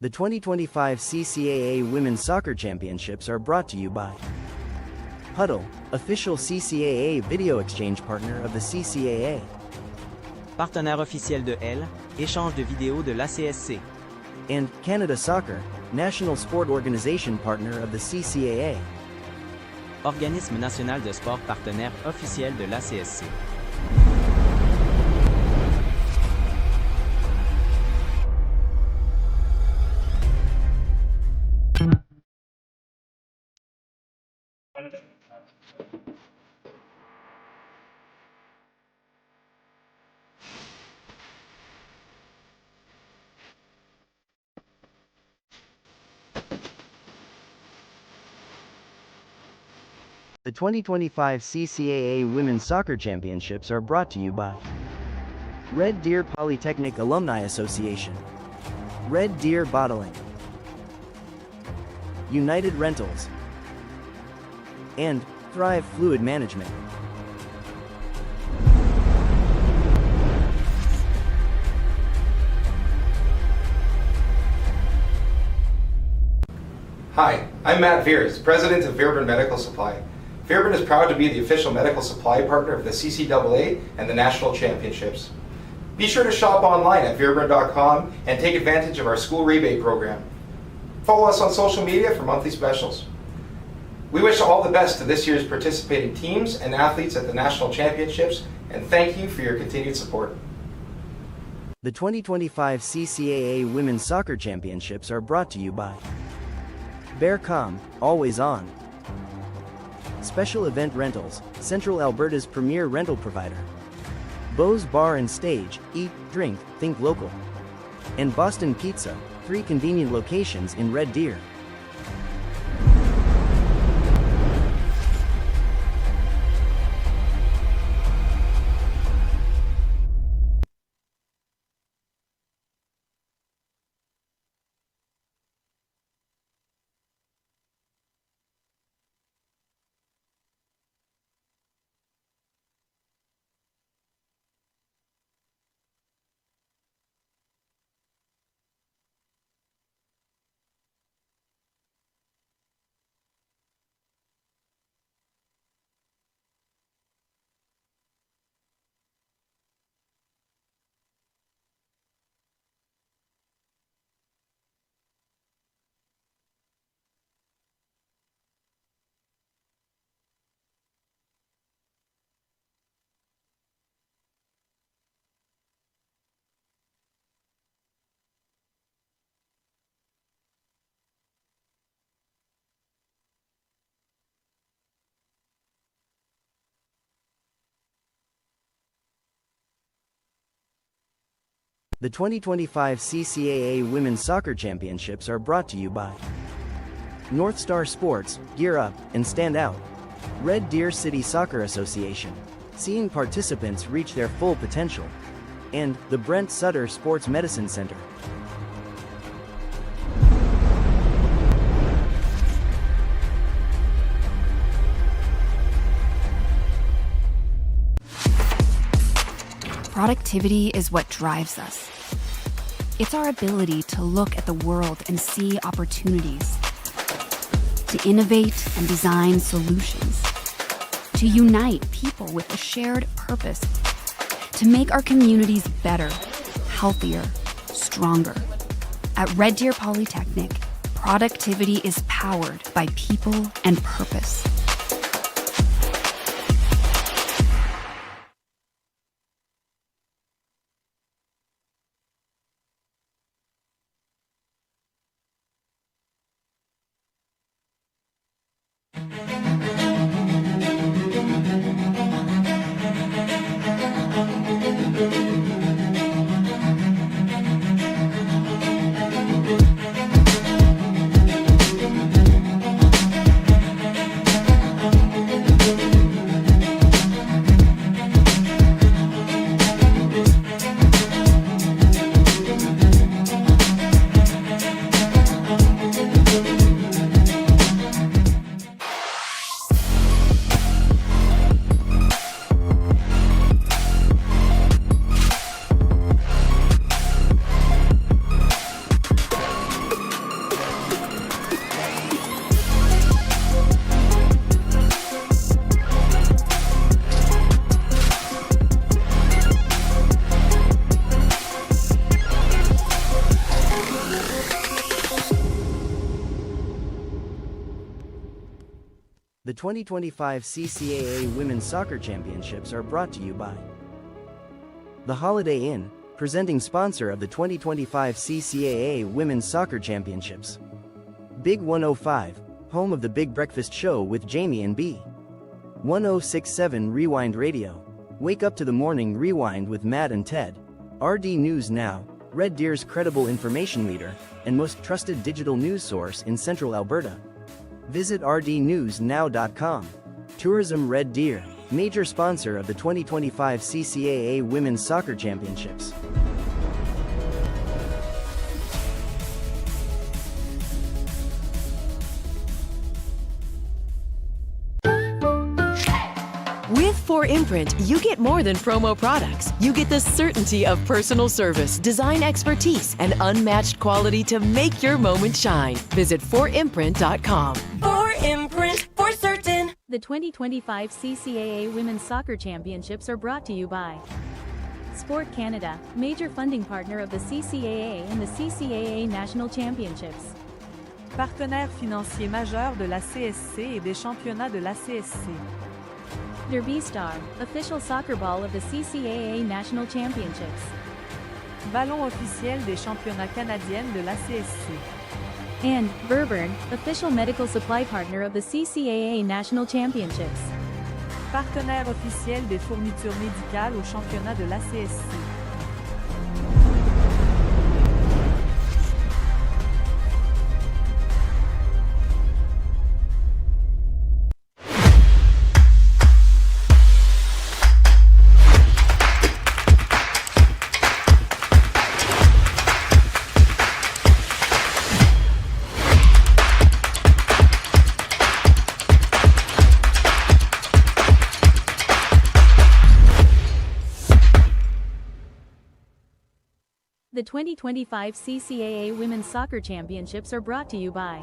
The 2025 CCAA Women's Soccer Championships are brought to you by Huddle, official CCAA video exchange partner of the CCAA. Partenaire officiel de L, échange de vidéos de l'ACSC. And Canada Soccer, national sport organization partner of the CCAA. Organisme national de sport partenaire officiel de l'ACSC. The 2025 CCAA Women's Soccer Championships are brought to you by Red Deer Polytechnic Alumni Association, Red Deer Bottling, United Rentals, and Thrive Fluid Management. Hi, I'm Matt Veers, President of Verburn Medical Supply. Verburn is proud to be the official medical supply partner of the CCAA and the National Championships. Be sure to shop online at verburn.com and take advantage of our school rebate program. Follow us on social media for monthly specials. We wish all the best to this year's participating teams and athletes at the National Championships, and thank you for your continued support. The 2025 CCAA Women's Soccer Championships are brought to you by Bearcom, always on. Special Event Rentals, Central Alberta's premier rental provider. Bo's Bar and Stage, eat, drink, think local. And Boston Pizza, 3 convenient locations in Red Deer. The 2025 CCAA Women's Soccer Championships are brought to you by North Star Sports, Gear Up, and Stand Out. Red Deer City Soccer Association, seeing participants reach their full potential. And the Brent Sutter Sports Medicine Center. Productivity is what drives us. It's our ability to look at the world and see opportunities, to innovate and design solutions, to unite people with a shared purpose, to make our communities better, healthier, stronger. At Red Deer Polytechnic, productivity is powered by people and purpose. The 2025 CCAA Women's Soccer Championships are brought to you by The Holiday Inn, presenting sponsor of the 2025 CCAA Women's Soccer Championships. Big 105, home of the Big Breakfast Show with Jamie and B. 1067 Rewind Radio. Wake up to the morning rewind with Matt and Ted. RD News Now, Red Deer's credible information leader and most trusted digital news source in Central Alberta. Visit rdnewsnow.com. Tourism Red Deer, major sponsor of the 2025 CCAA Women's Soccer Championships. With 4imprint, you get more than promo products. You get the certainty of personal service, design expertise, and unmatched quality to make your moment shine. Visit 4imprint.com. 4imprint, for certain. The 2025 CCAA Women's Soccer Championships are brought to you by Sport Canada, major funding partner of the CCAA and the CCAA National Championships. Partenaire financier majeur de la CSC et des championnats de la CSC. Derby Star, official soccer ball of the CCAA National Championships. Ballon officiel des championnats canadiennes de la CSC. And Verburn, official medical supply partner of the CCAA National Championships. Partenaire officiel des fournitures médicales aux championnats de la CSC. The 2025 CCAA Women's Soccer Championships are brought to you by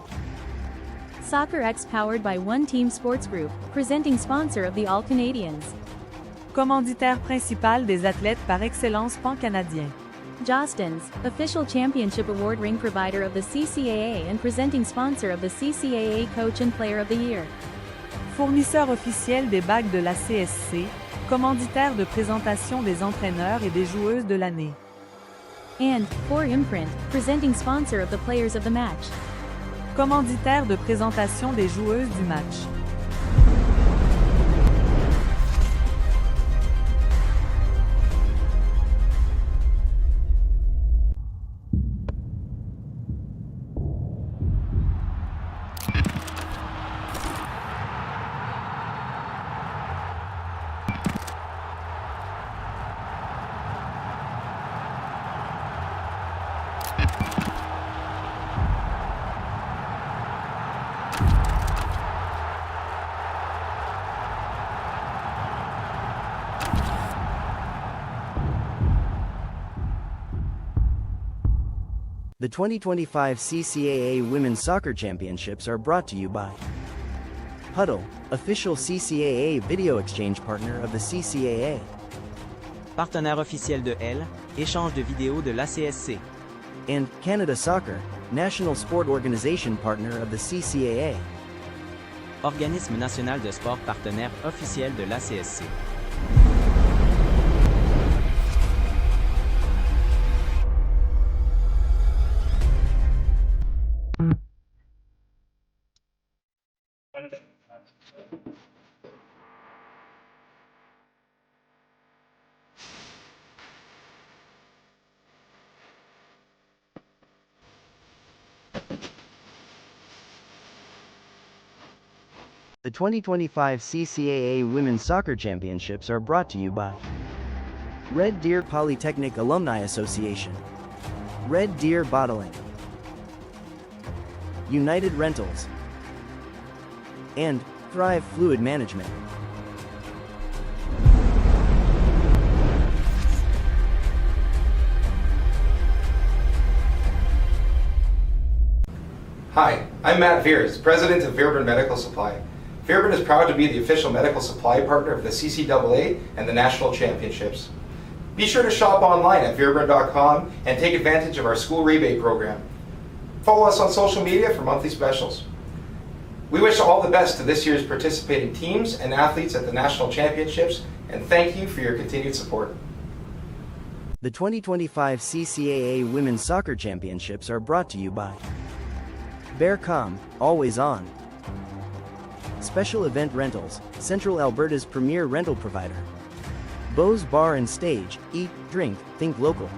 Soccer X, powered by One Team Sports Group, presenting sponsor of the All Canadians. Commanditaire principal des athlètes par excellence pan-canadien. Jostens, official championship award ring provider of the CCAA and presenting sponsor of the CCAA Coach and Player of the Year. Fournisseur officiel des bagues de la CSC, commanditaire de présentation des entraîneurs et des joueuses de l'année. And 4imprint, presenting sponsor of the Players of the Match. Commanditaire de présentation des joueuses du match. The 2025 CCAA Women's Soccer Championships are brought to you by Huddle, official CCAA video exchange partner of the CCAA. Partenaire officiel de L, échange de vidéos de l'ACSC. And Canada Soccer, national sport organization partner of the CCAA. Organisme national de sport partenaire officiel de l'ACSC. The 2025 CCAA Women's Soccer Championships are brought to you by Red Deer Polytechnic Alumni Association, Red Deer Bottling, United Rentals, and Thrive Fluid Management. Hi, I'm Matt Veers, President of Verburn Medical Supply. Verburn is proud to be the official medical supply partner of the CCAA and the National Championships. Be sure to shop online at verburn.com and take advantage of our school rebate program. Follow us on social media for monthly specials. We wish all the best to this year's participating teams and athletes at the National Championships, and thank you for your continued support. The 2025 CCAA Women's Soccer Championships are brought to you by Bearcom, always on. Special Event Rentals, Central Alberta's premier rental provider. Bo's Bar and Stage, eat, drink, think local.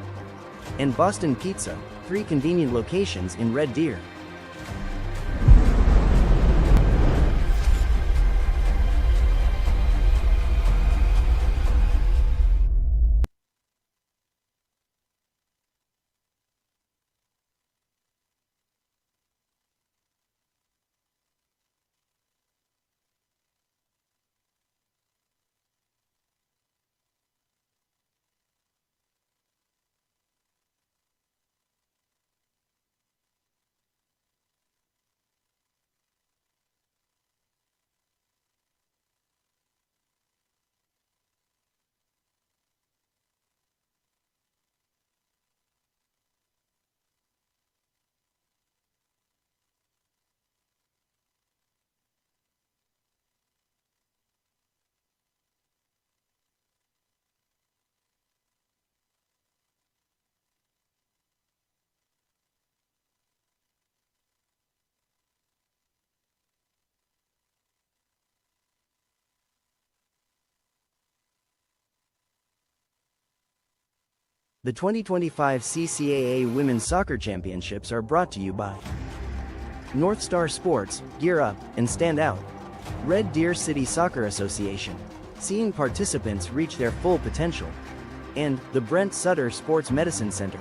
And Boston Pizza, 3 convenient locations in Red Deer. The 2025 CCAA Women's Soccer Championships are brought to you by North Star Sports, Gear Up, and Stand Out. Red Deer City Soccer Association, seeing participants reach their full potential. And the Brent Sutter Sports Medicine Center.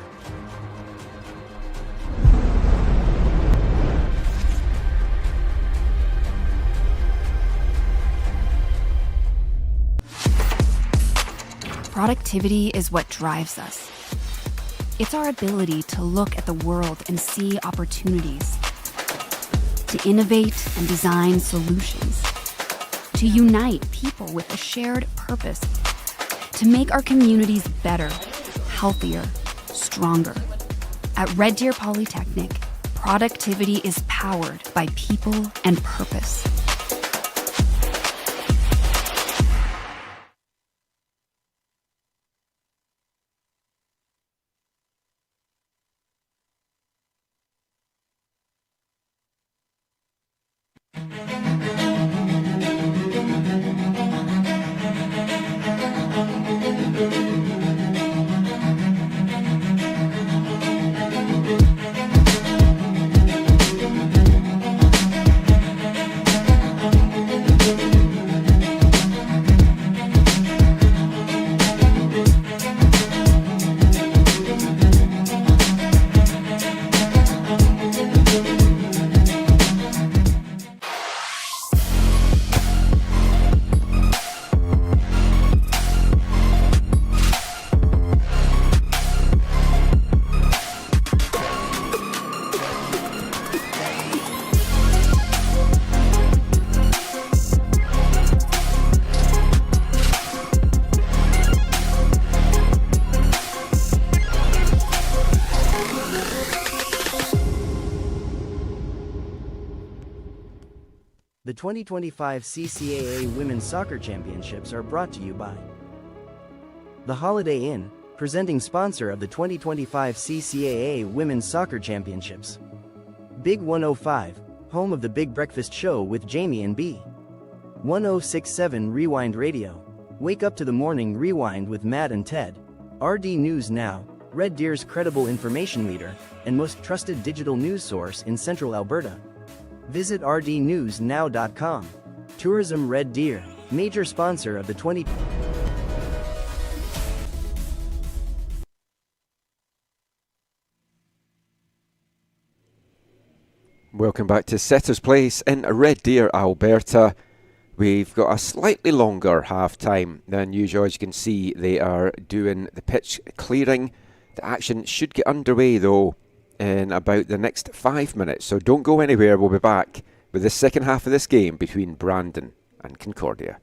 Productivity is what drives us. It's our ability to look at the world and see opportunities, to innovate and design solutions, to unite people with a shared purpose, to make our communities better, healthier, stronger. At Red Deer Polytechnic, productivity is powered by people and purpose. The 2025 CCAA Women's Soccer Championships are brought to you by The Holiday Inn, presenting sponsor of the 2025 CCAA Women's Soccer Championships. Big 105, home of the Big Breakfast Show with Jamie and B. 1067 Rewind Radio. Wake up to the morning rewind with Matt and Ted. RD News Now, Red Deer's credible information leader and most trusted digital news source in Central Alberta. Visit rdnewsnow.com. Tourism Red Deer, major sponsor of the 20... Welcome back to Setter's Place in Red Deer, Alberta. We've got a slightly longer half-time than usual. As you can see, they are doing the pitch clearing. The action should get underway, though, in about the next 5 minutes. So don't go anywhere. We'll be back with the second half of this game between Brandon and Concordia.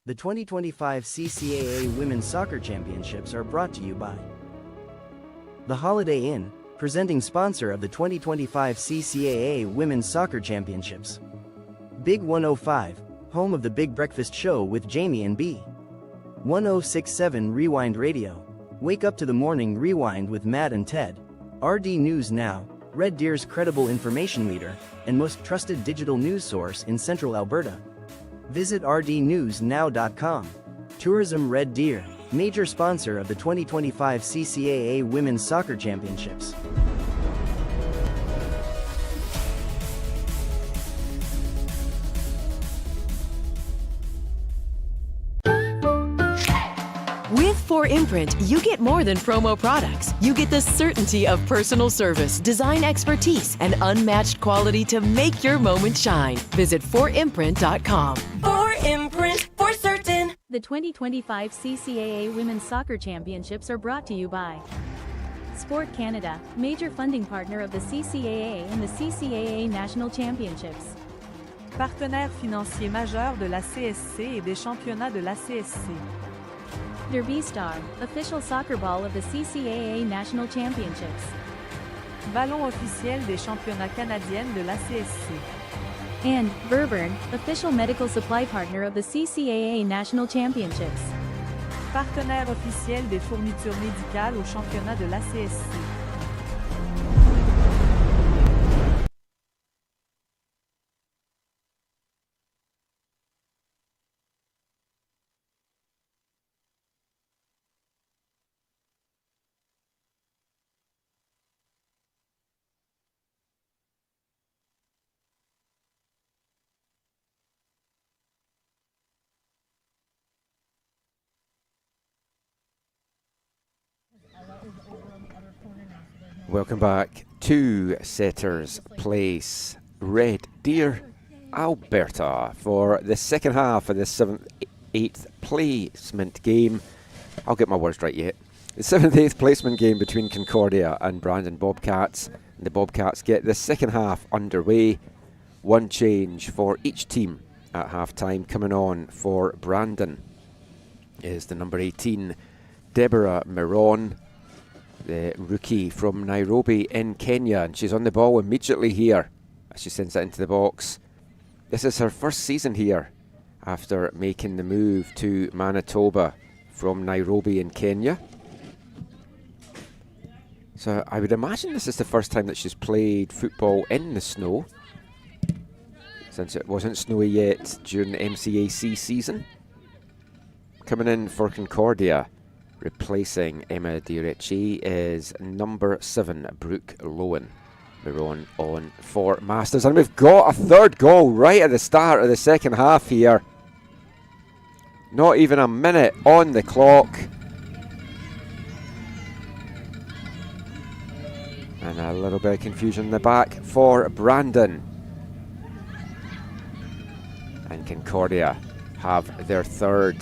The 2025 CCAA Women's Soccer Championships are brought to you by The Holiday Inn, presenting sponsor of the 2025 CCAA Women's Soccer Championships. Big 105, home of the Big Breakfast Show with Jamie and B. 1067 Rewind Radio. Wake up to the morning rewind with Matt and Ted. RD News Now, Red Deer's credible information leader and most trusted digital news source in Central Alberta. Visit rdnewsnow.com. Tourism Red Deer, major sponsor of the 2025 CCAA Women's Soccer Championships. With 4imprint, you get more than promo products. You get the certainty of personal service, design expertise, and unmatched quality to make your moment shine. Visit 4imprint.com. 4imprint, for certain. The 2025 CCAA Women's Soccer Championships are brought to you by Sport Canada, major funding partner of the CCAA and the CCAA National Championships. Partenaire financier majeur de la CSC et des championnats de la CSC. Derby Star, official soccer ball of the CCAA National Championships. Ballon officiel des championnats canadiennes de la CSC. And Verburn, official medical supply partner of the CCAA National Championships. Partenaire officiel des fournitures médicales aux championnats de la CSC. Welcome back to Setters Place, Red Deer, Alberta, for the second half of the 7th, 8th placement game. I'll get my words right yet. The 7th, 8th placement game between Concordia and Brandon Bobcats. And the Bobcats get the second half underway. One change for each team at half-time. Coming on for Brandon is the number 18, Deborah Miron, the rookie from Nairobi in Kenya, and she's on the ball immediately here as she sends it into the box. This is her first season here after making the move to Manitoba from Nairobi in Kenya. So I would imagine this is the first time that she's played football in the snow, since it wasn't snowy yet during the MCAC season. Coming in for Concordia, replacing Emma Di Ricci, is number 7, Brooke Lowen. Miron on for Masters. And we've got a third goal right at the start of the second half here. Not even a minute on the clock. And a little bit of confusion in the back for Brandon. And Concordia have their third.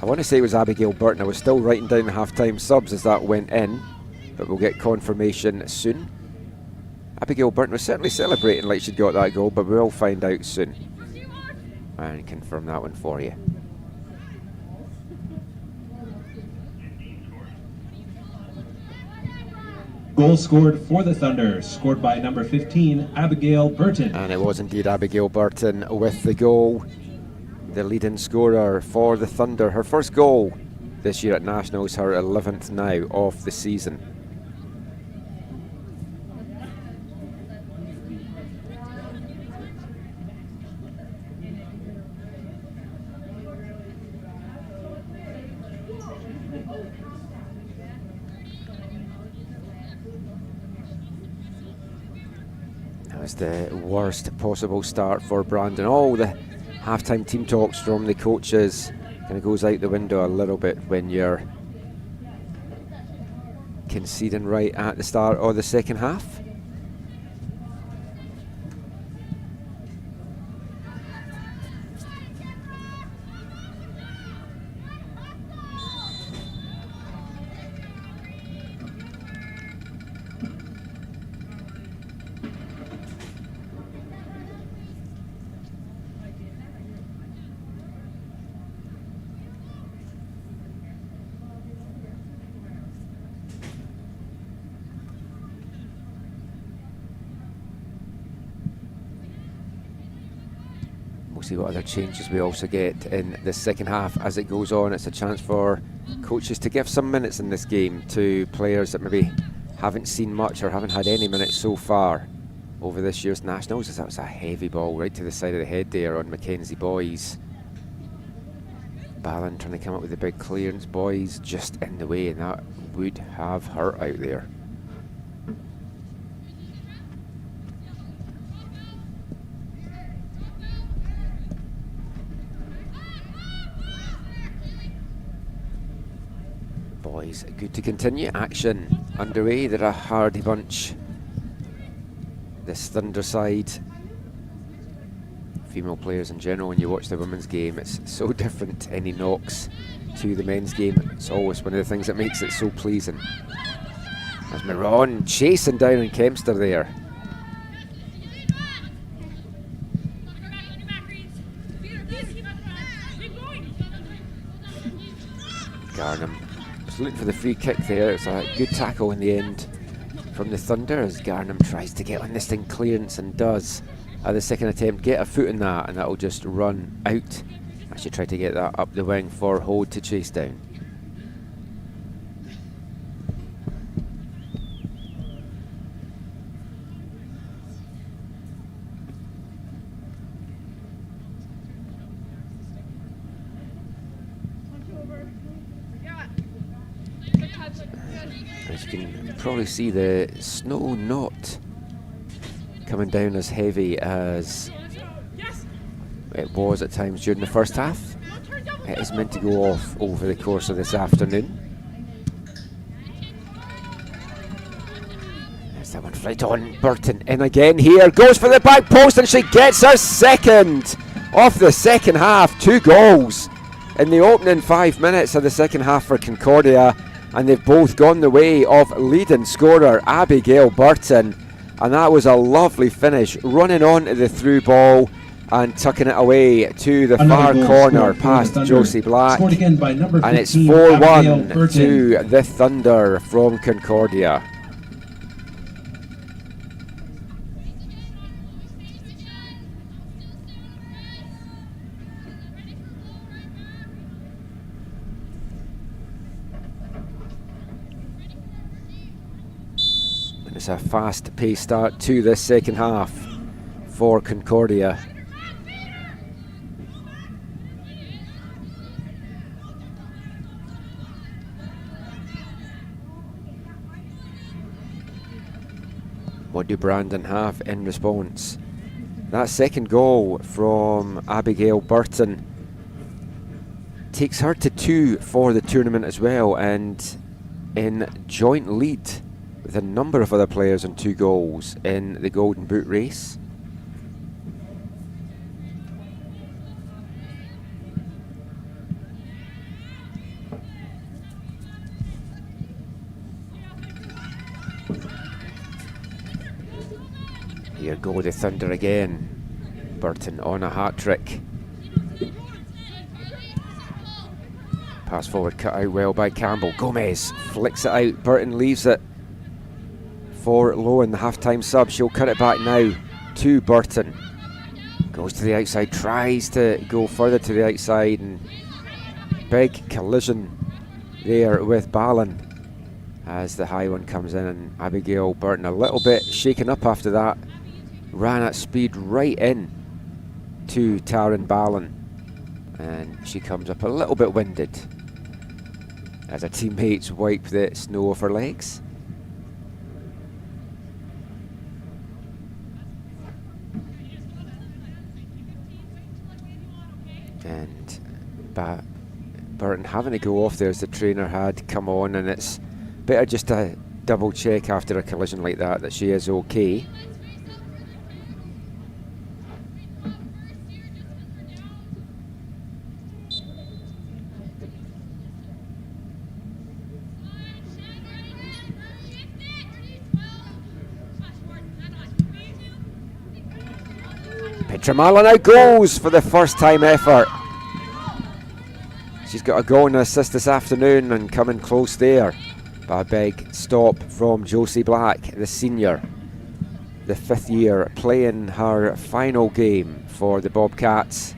I want to say it was Abigail Burton. I was still writing down the half-time subs as that went in, but we'll get confirmation soon. Abigail Burton was certainly celebrating like she'd got that goal, but we'll find out soon and confirm that one for you. Goal scored for the Thunder, scored by number 15, Abigail Burton. And it was indeed Abigail Burton with the goal. The leading scorer for the Thunder. Her first goal this year at Nationals, her 11th now of the season. That was the worst possible start for Brandon. All the half-time team talks from the coaches kind of goes out the window a little bit when you're conceding right at the start of the second half. See what other changes we also get in the second half as it goes on. It's a chance for coaches to give some minutes in this game to players that maybe haven't seen much or haven't had any minutes so far over this year's Nationals, as that was a heavy ball right to the side of the head there on Mackenzie Boys. Ballon trying to come up with a big clearance. Boys just in the way, and that would have hurt out there. Boys good to continue. Action underway. They're a hardy bunch, this Thunder side. Female players in general, when you watch the women's game, it's so different. Any knocks to the men's game, it's always one of the things that makes it so pleasing. There's Miron chasing down on Kempster there. Garnham was looking for the free kick there. It's a good tackle in the end from the Thunder as Garnham tries to get on this thing clearance and does. At the second attempt, get a foot in that, and that'll just run out. Actually try to get that up the wing for Hode to chase down. As you can probably see, the snow not coming down as heavy as it was at times during the first half. It is meant to go off over the course of this afternoon. There's that one right on. Burton in again here, goes for the back post, and she gets her second off the second half. 2 goals in the opening 5 minutes of the second half for Concordia, and they've both gone the way of leading scorer Abigail Burton. And that was a lovely finish, running on to the through ball and tucking it away to the far corner past Josie Black. And it's 4-1 to the Thunder from Concordia. It's a fast-paced start to this second half for Concordia. What do Brandon have in response? That second goal from Abigail Burton takes her to 2 for the tournament as well, and in joint lead with a number of other players on 2 goals in the Golden Boot race. Here go the Thunder again. Burton on a hat-trick. Pass forward, cut out well by Campbell. Gomez flicks it out. Burton leaves it for Lowen, the half-time sub. She'll cut it back now to Burton. Goes to the outside, tries to go further to the outside, and big collision there with Ballon as the high one comes in, and Abigail Burton a little bit shaken up after that. Ran at speed right in to Taryn Ballon, and she comes up a little bit winded as her teammates wipe the snow off her legs. And Burton having to go off there as the trainer had come on, and it's better just to double check after a collision like that she is okay. Tramala now goes for the first time effort. She's got a goal and an assist this afternoon, and coming close there by a big stop from Josie Black, the senior, the 5th year, playing her final game for the Bobcats.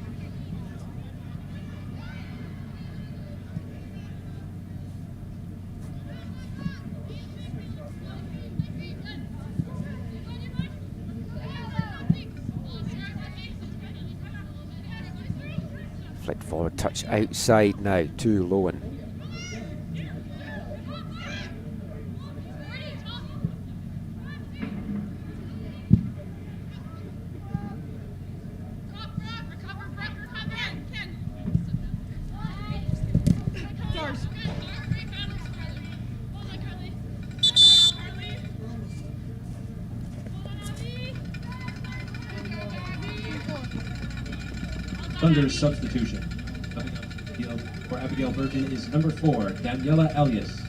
Flick forward touch outside now to Lowen. Thunder's substitution. Coming up to the field for Abigail Burton is number 4, Daniela Elias.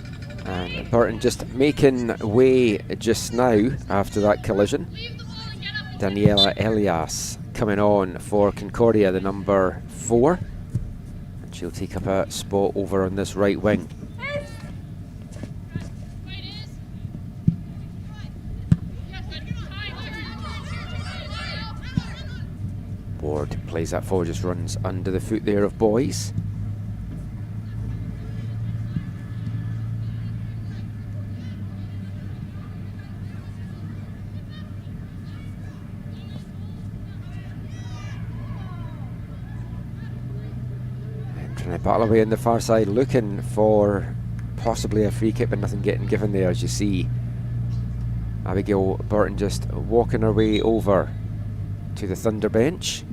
And Burton just making way just now after that collision. Daniela Elias coming on for Concordia, the number 4. And she'll take up a spot over on this right wing. Ward plays that forward, just runs under the foot there of Boys. And trying to battle away on the far side, looking for possibly a free kick, but nothing getting given there, as you see. Abigail Burton just walking her way over to the Thunder bench.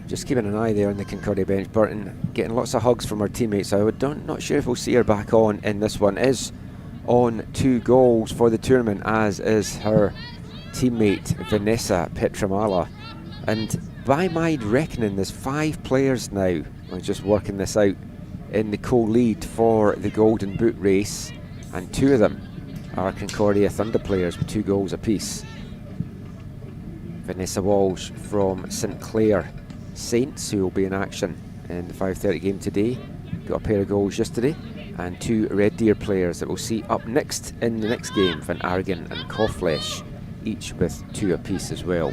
Just keeping an eye there on the Concordia bench. Burton getting lots of hugs from her teammates. Not sure if we'll see her back on in this one. Is on 2 goals for the tournament, as is her teammate Vanessa Petramala. And by my reckoning, there's 5 players now. I'm just working this out in the co-lead for the Golden Boot race, and 2 of them are Concordia Thunder players with 2 goals apiece. Vanessa Walsh from St Clair Saints, who will be in action in the 5:30 game today, got a pair of goals yesterday, and 2 Red Deer players that we'll see up next in the next game, Van Argen and Cawflesh, each with 2 apiece as well.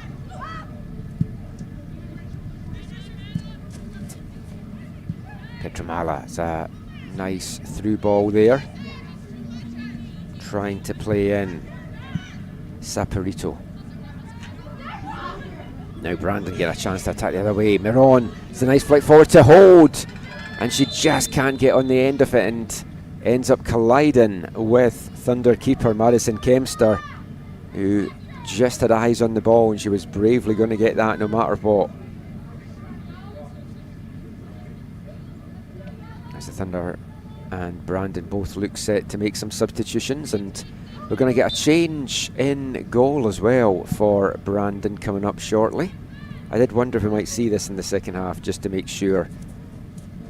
Petramala, it's a nice through ball there, trying to play in Saporito. Now Brandon get a chance to attack the other way. Miron, it's a nice flight forward to Hold, and she just can't get on the end of it and ends up colliding with Thunder keeper Madison Kempster, who just had eyes on the ball, and she was bravely going to get that no matter what. As the Thunder and Brandon both look set to make some substitutions, and we're going to get a change in goal as well for Brandon coming up shortly. I did wonder if we might see this in the second half, just to make sure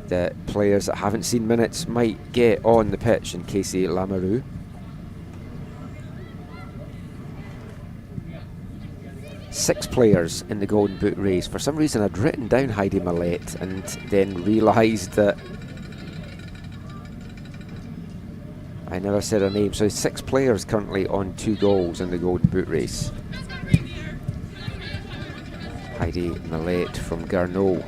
that players that haven't seen minutes might get on the pitch, and Casey Lamoureux. Six players in the Golden Boot race. For some reason I'd written down Heidi Millett and then realised that I never said her name. So 6 players currently on 2 goals in the Golden Boot race. Heidi Millett from Garneau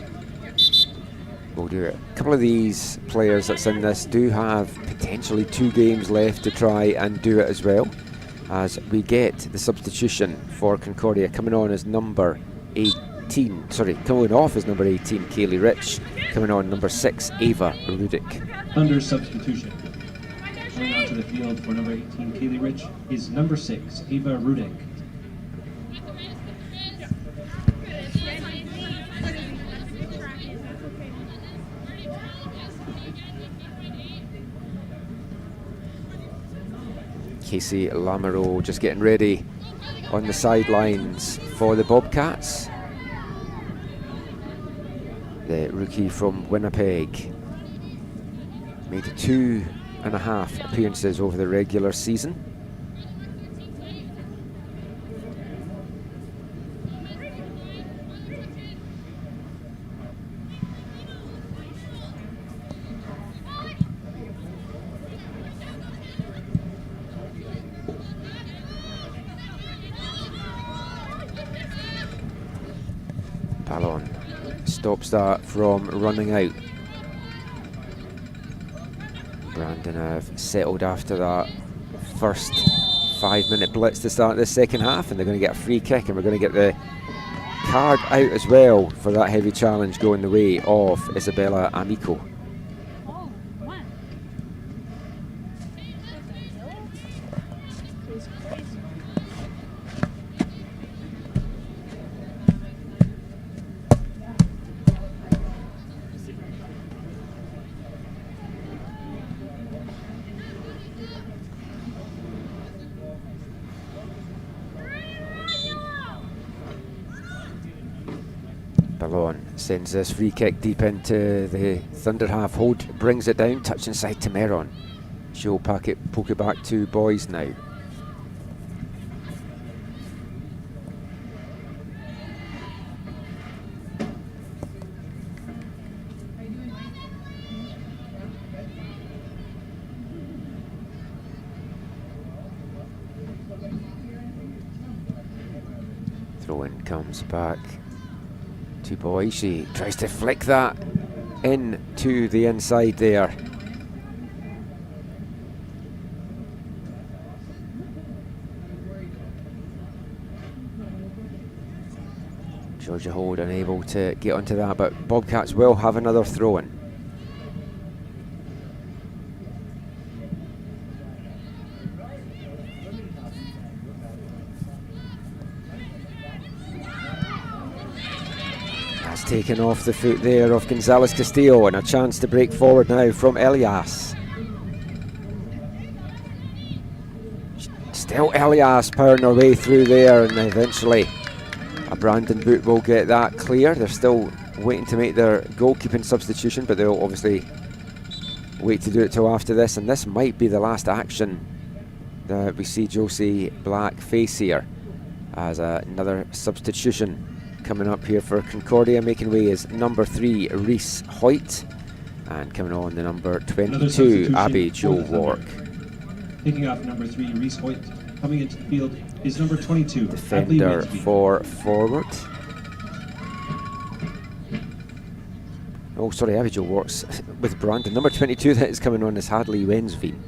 will do it. A couple of these players that's in this do have potentially 2 games left to try and do it as well, as we get the substitution for Concordia. Coming on as number 18, coming off as number 18, Kaylee Rich. Coming on number 6, Ava Rudick. Under substitution. Coming onto the field for number 18, Kaylee Rich, is number 6, Ava Rudick. Casey Lamoureux just getting ready on the sidelines for the Bobcats. The rookie from Winnipeg made 2.5 appearances over the regular season. stops that from running out. Brandon have settled after that first 5-minute blitz to start the second half, and they're going to get a free kick, and we're going to get the card out as well for that heavy challenge going the way of Isabella Amico. Ballon sends this free kick deep into the Thunder half. Hold brings it down, touch inside to Meron. She'll poke it back to Boys now. Throw-in comes back to Boys. She tries to flick that in to the inside there. Georgia Hold unable to get onto that, but Bobcats will have another throw-in. That's taken off the foot there of Gonzalez Castillo, and a chance to break forward now from Elias. Still Elias powering her way through there, and eventually a Brandon boot will get that clear. They're still waiting to make their goalkeeping substitution, but they'll obviously wait to do it till after this, and this might be the last action that we see Josie Black face here, as another substitution coming up here for Concordia. Making way is number 3 Reese Hoyt, and coming on the number 22 Abby Jo Wark. Taking off number 3 Reese Hoyt. Coming into the field is number 22 defender for forward. Oh, sorry, Abby Jo Wark's with Brandon. Number 22 that is coming on is Hadley Wensveen.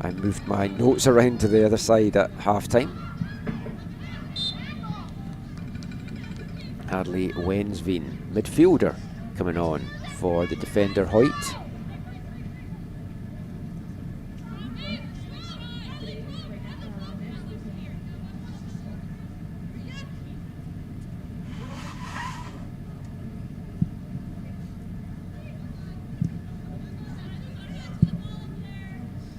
I moved my notes around to the other side at half time. Hadley Wensveen, midfielder, coming on for the defender Hoyt.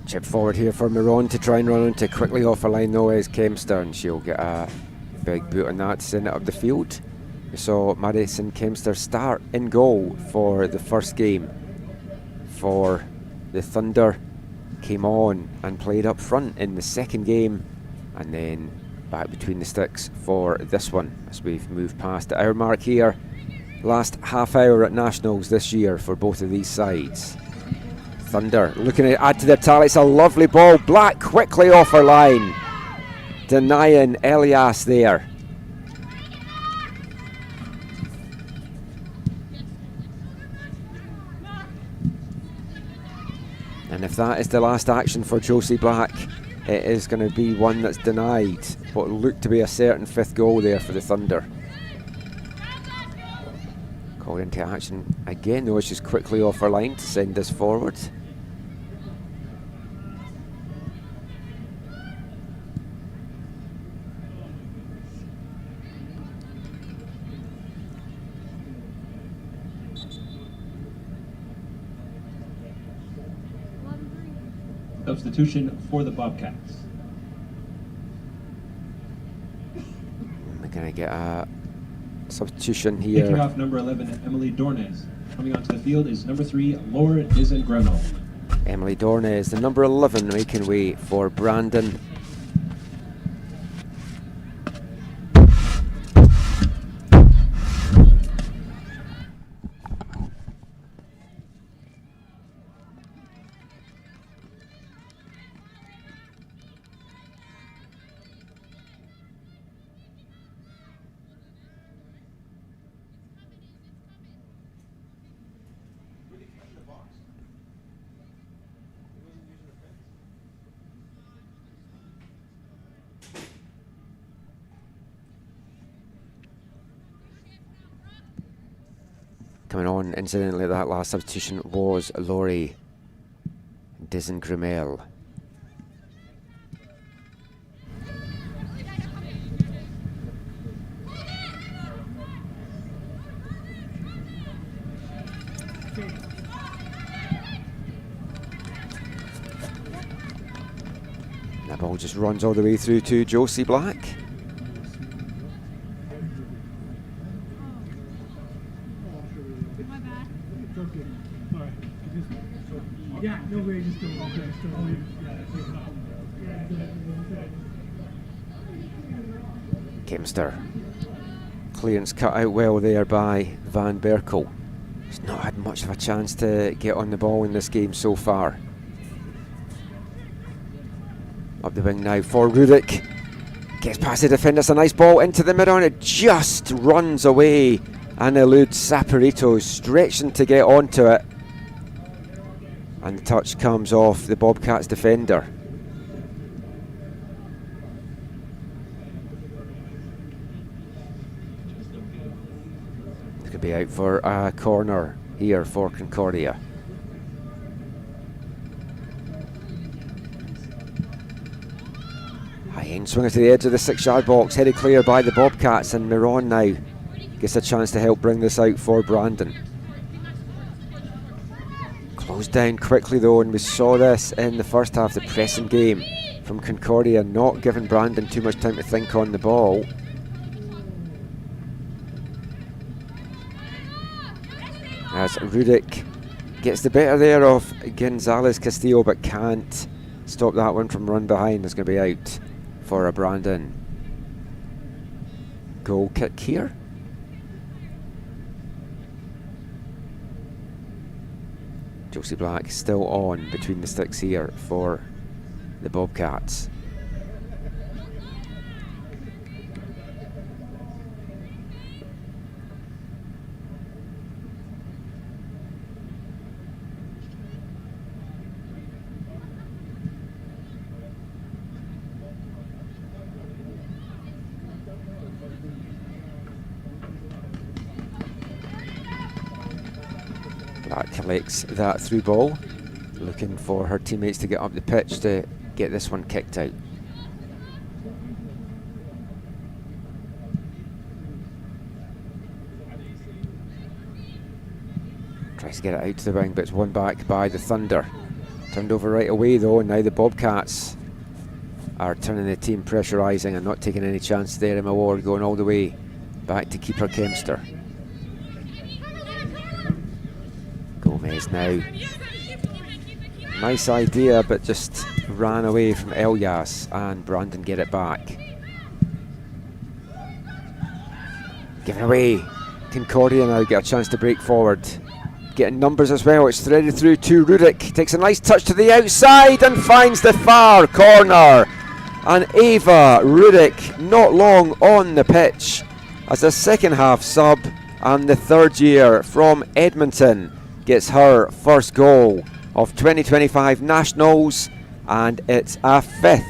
Chip forward here for Miron to try and run into. Quickly off a line though is Kempster, and she'll get a big boot on that to send it up the field. We saw Madison Kempster start in goal for the first game for the Thunder. Came on and played up front in the second game, and then back between the sticks for this one as we've moved past the hour mark here. Last half hour at Nationals this year for both of these sides. Thunder looking to add to their tally. It's a lovely ball. Black quickly off her line, denying Elias there. And if that is the last action for Josie Black, it is going to be one that's denied what looked to be a certain 5th goal there for the Thunder. Called into action again though, she's quickly off her line to send this forward. Substitution for the Bobcats. We're going to get a substitution here. Kicking off number 11, Emily Dornes. Coming onto the field is number 3, Laura Dizengreno. Emily Dornes, the number 11, making way for Brandon. Coming on, incidentally, that last substitution was Laurie Dizengrumel. That ball just runs all the way through to Josie Black. Kimster. Clearance cut out well there by Van Berkel. He's not had much of a chance to get on the ball in this game so far. Up the wing now for Rudik. Gets past the defender. It's a nice ball into the middle and it just runs away and eludes Saporito, stretching to get onto it. And the touch comes off the Bobcats defender. It could be out for a corner here for Concordia. High end swinger to the edge of the 6-yard box, headed clear by the Bobcats, and Miron now gets a chance to help bring this out for Brandon. Closed down quickly though, and we saw this in the first half, the pressing game from Concordia, not giving Brandon too much time to think on the ball. As Rudik gets the better there of Gonzalez Castillo, but can't stop that one from run behind. It's going to be out for a Brandon goal kick here. Josie Black still on between the sticks here for the Bobcats. Black collects that through ball, looking for her teammates to get up the pitch to get this one kicked out. Tries to get it out to the wing, but it's won back by the Thunder. Turned over right away though, and now the Bobcats are turning the team, pressurising and not taking any chance there. Emma Ward going all the way back to keeper Kempster. Gomez now. Nice idea, but just ran away from Elias, and Brandon get it back. Given away. Concordia now get a chance to break forward. Getting numbers as well. It's threaded through to Rudik. Takes a nice touch to the outside and finds the far corner. And Ava Rudik not long on the pitch as a second half sub, and the third year from Edmonton gets her first goal of 2025 Nationals, and it's a fifth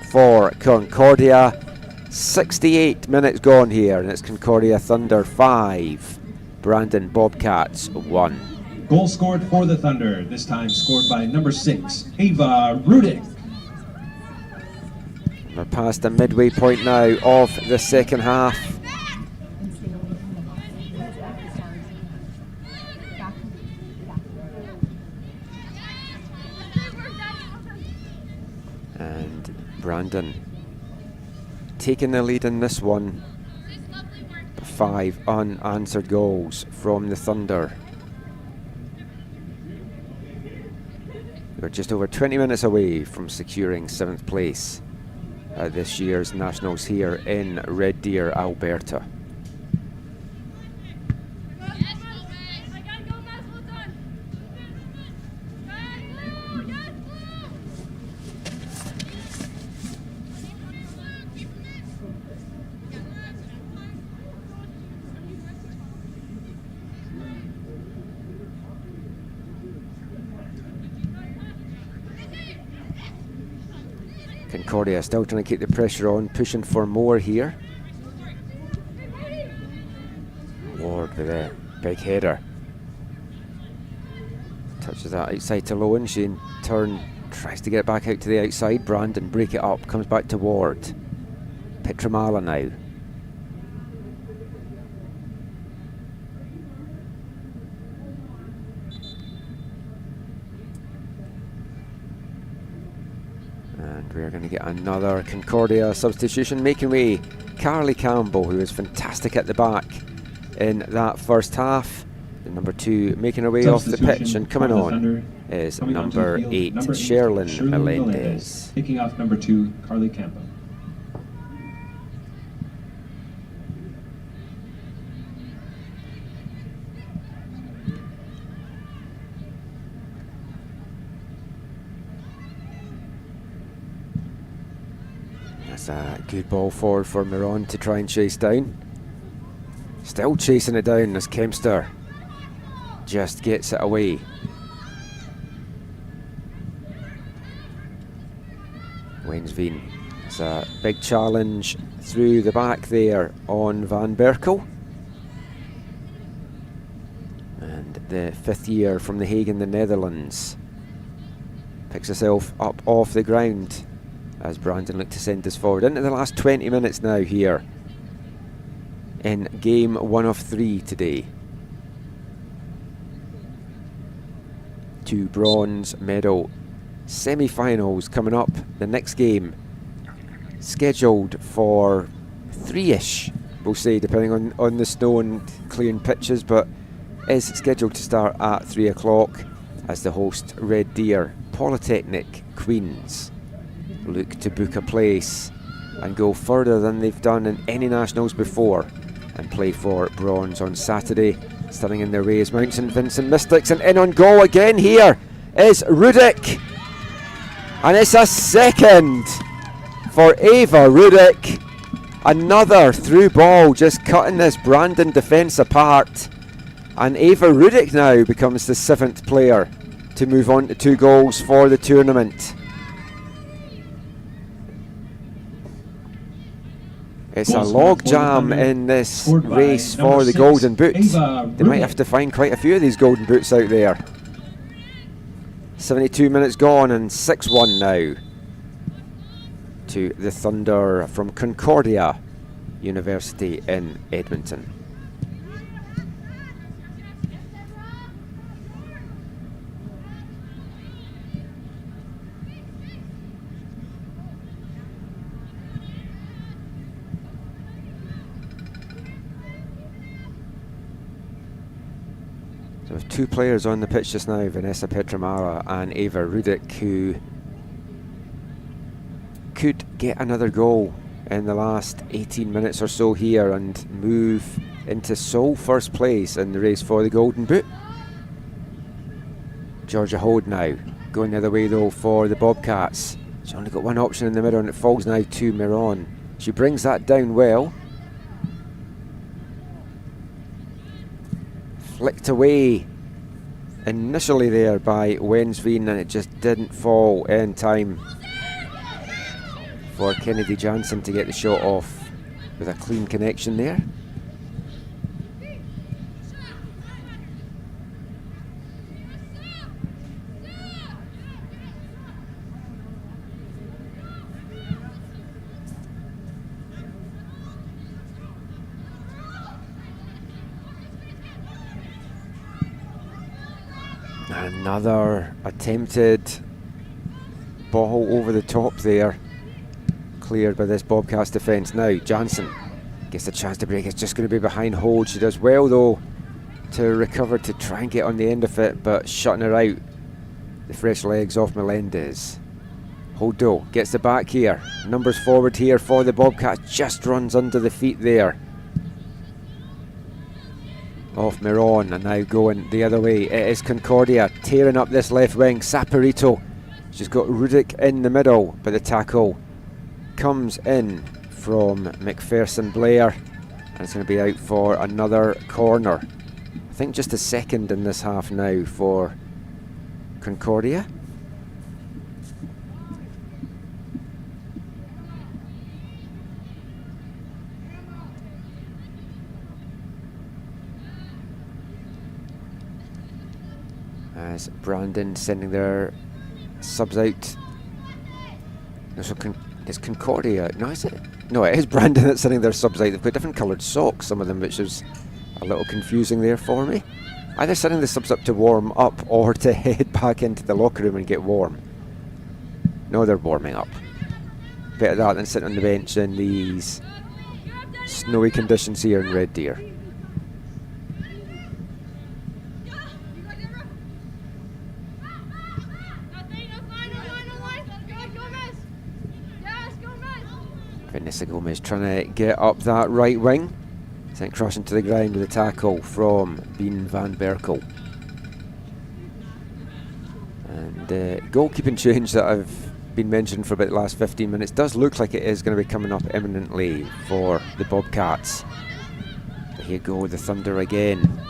for Concordia. 68 minutes gone here, and it's Concordia Thunder 5, Brandon Bobcats 1. Goal scored for the Thunder, this time scored by number 6, Ava Rudik. We're past the midway point now of the second half. And Brandon taking the lead in this one. 5 unanswered goals from the Thunder. We're just over 20 minutes away from securing 7th place at this year's Nationals here in Red Deer, Alberta. Concordia still trying to keep the pressure on, pushing for more here. Ward with a big header. Touches that outside to Lowen. She in turn tries to get it back out to the outside. Brandon break it up. Comes back to Ward. Petramala now. And we're going to get another Concordia substitution. Making way, Carly Campbell, who was fantastic at the back in that first half. The number 2 making her way off the pitch, and coming on is number 8, Sherlyn Melendez. Taking off number 2, Carly Campbell. That's a good ball forward for Miron to try and chase down. Still chasing it down as Kempster just gets it away. Wensveen. It's a big challenge through the back there on Van Berkel. And the 5th year from The Hague in the Netherlands picks herself up off the ground as Brandon looked to send us forward into the last 20 minutes now here in game 1 of 3 today. 2 bronze medal semi-finals coming up. The next game scheduled for 3ish, we'll say, depending on the snow and clearing pitches, but is scheduled to start at 3 o'clock as the host Red Deer Polytechnic Queens look to book a place and go further than they've done in any nationals before and play for bronze on Saturday. Standing in their way is Mount St Vincent Mystics, and in on goal again here is Rudick, and it's a second for Ava Rudick. Another through ball, just cutting this Brandon defence apart, and Ava Rudick now becomes the 7th player to move on to 2 goals for the tournament. It's a log jam in this race for the Golden Boot. They might have to find quite a few of these Golden Boots out there. 72 minutes gone and 6-1 now to the Thunder from Concordia University in Edmonton. So with 2 players on the pitch just now, Vanessa Petramara and Ava Rudick, who could get another goal in the last 18 minutes or so here and move into sole first place in the race for the Golden Boot. Georgia Hode now going the other way though for the Bobcats. She's only got one option in the middle, and it falls now to Miron. She brings that down well. Flicked away initially there by Wensveen, and it just didn't fall in time for Kennedy Jansen to get the shot off with a clean connection there. Another attempted ball over the top there, cleared by this Bobcats defence. Now Jansen gets a chance to break. It's just going to be behind Hold. She does well though to recover to try and get on the end of it, but shutting her out. The fresh legs off Melendez. Holdo gets the back here. Numbers forward here for the Bobcats. Just runs under the feet there off Miron, and now going the other way. It is Concordia tearing up this left wing. Saporito. She's got Rudick in the middle, but the tackle comes in from McPherson Blair, and it's going to be out for another corner. I think just a second in this half now for Concordia. as Brandon sending their subs out. No, so it's Concordia. No, is it? No, it is Brandon that's sending their subs out. They've got different coloured socks, some of them, which is a little confusing there for me. Either sending the subs up to warm up or to head back into the locker room and get warm. No, they're warming up. Better that than sitting on the bench in these snowy conditions here in Red Deer. Vanessa Gomez trying to get up that right wing. Sent crossing to the ground with a tackle from Bean van Berkel. And goalkeeping change that I've been mentioned for about the last 15 minutes does look like it is going to be coming up imminently for the Bobcats. But here go the Thunder again.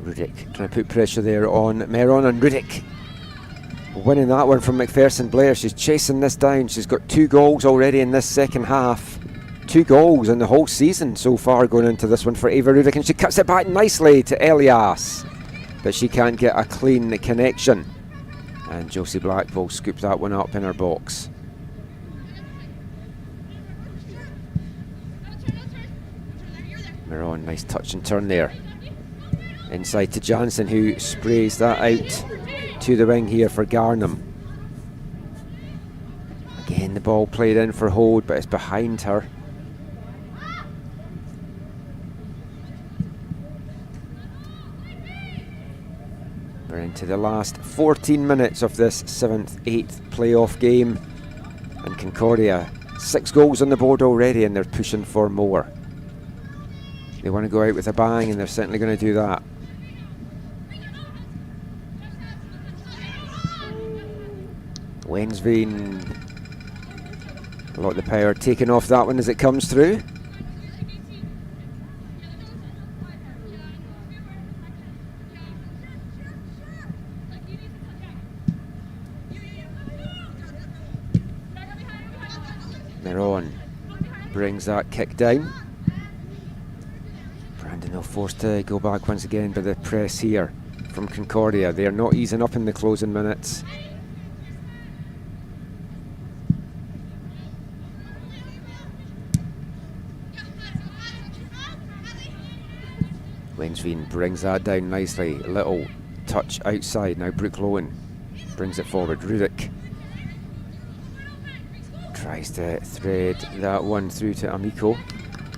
Rudick trying to put pressure there on Meron, and Rudick winning that one from McPherson Blair. She's chasing this down. She's got 2 goals already in this second half. 2 goals in the whole season so far going into this one for Eva Rudick, and she cuts it back nicely to Elias, but she can't get a clean connection, and Josie Blackwell scooped that one up in her box. Meron, nice touch and turn there. Inside to Jansen, who sprays that out to the wing here for Garnham. Again, the ball played in for Hode, but it's behind her. We're into the last 14 minutes of this 7th-8th playoff game, and Concordia 6 goals on the board already, and they're pushing for more. They want to go out with a bang, and they're certainly going to do that. Wensveen, a lot of the power taken off that one as it comes through. Meron brings that kick down. Brandon will forced to go back once again by the press here from Concordia. They are not easing up in the closing minutes. Wensveen brings that down nicely. A little touch outside. Now Brooke Lowen brings it forward. Rudick tries to thread that one through to Amico,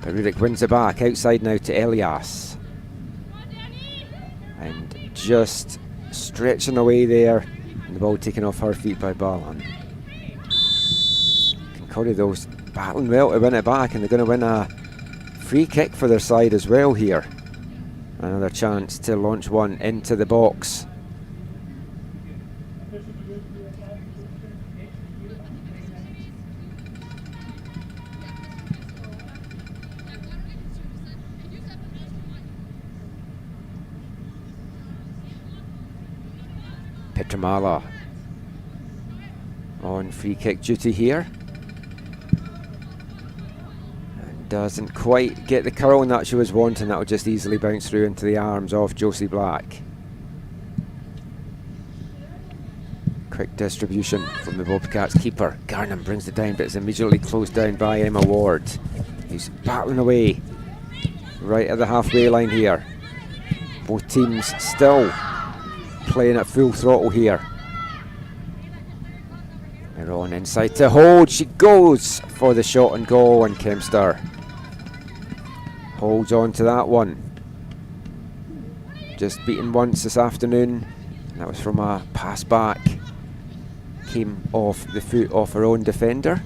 but Rudick wins it back. Outside now to Elias. And just stretching away there. And the ball taken off her feet by Balan. Concordia though battling well to win it back, and they're going to win a free kick for their side as well here. Another chance to launch one into the box. Petramala on free kick duty here. Doesn't quite get the curl that she was wanting. That will just easily bounce through into the arms of Josie Black. Quick distribution from the Bobcats keeper. Garnham brings it down, but it's immediately closed down by Emma Ward, who's battling away right at the halfway line here. Both teams still playing at full throttle here. They're on inside to Hold. She goes for the shot and goal, and Kempster holds on to that one. Just beaten once this afternoon. That was from a pass back. Came off the foot of her own defender.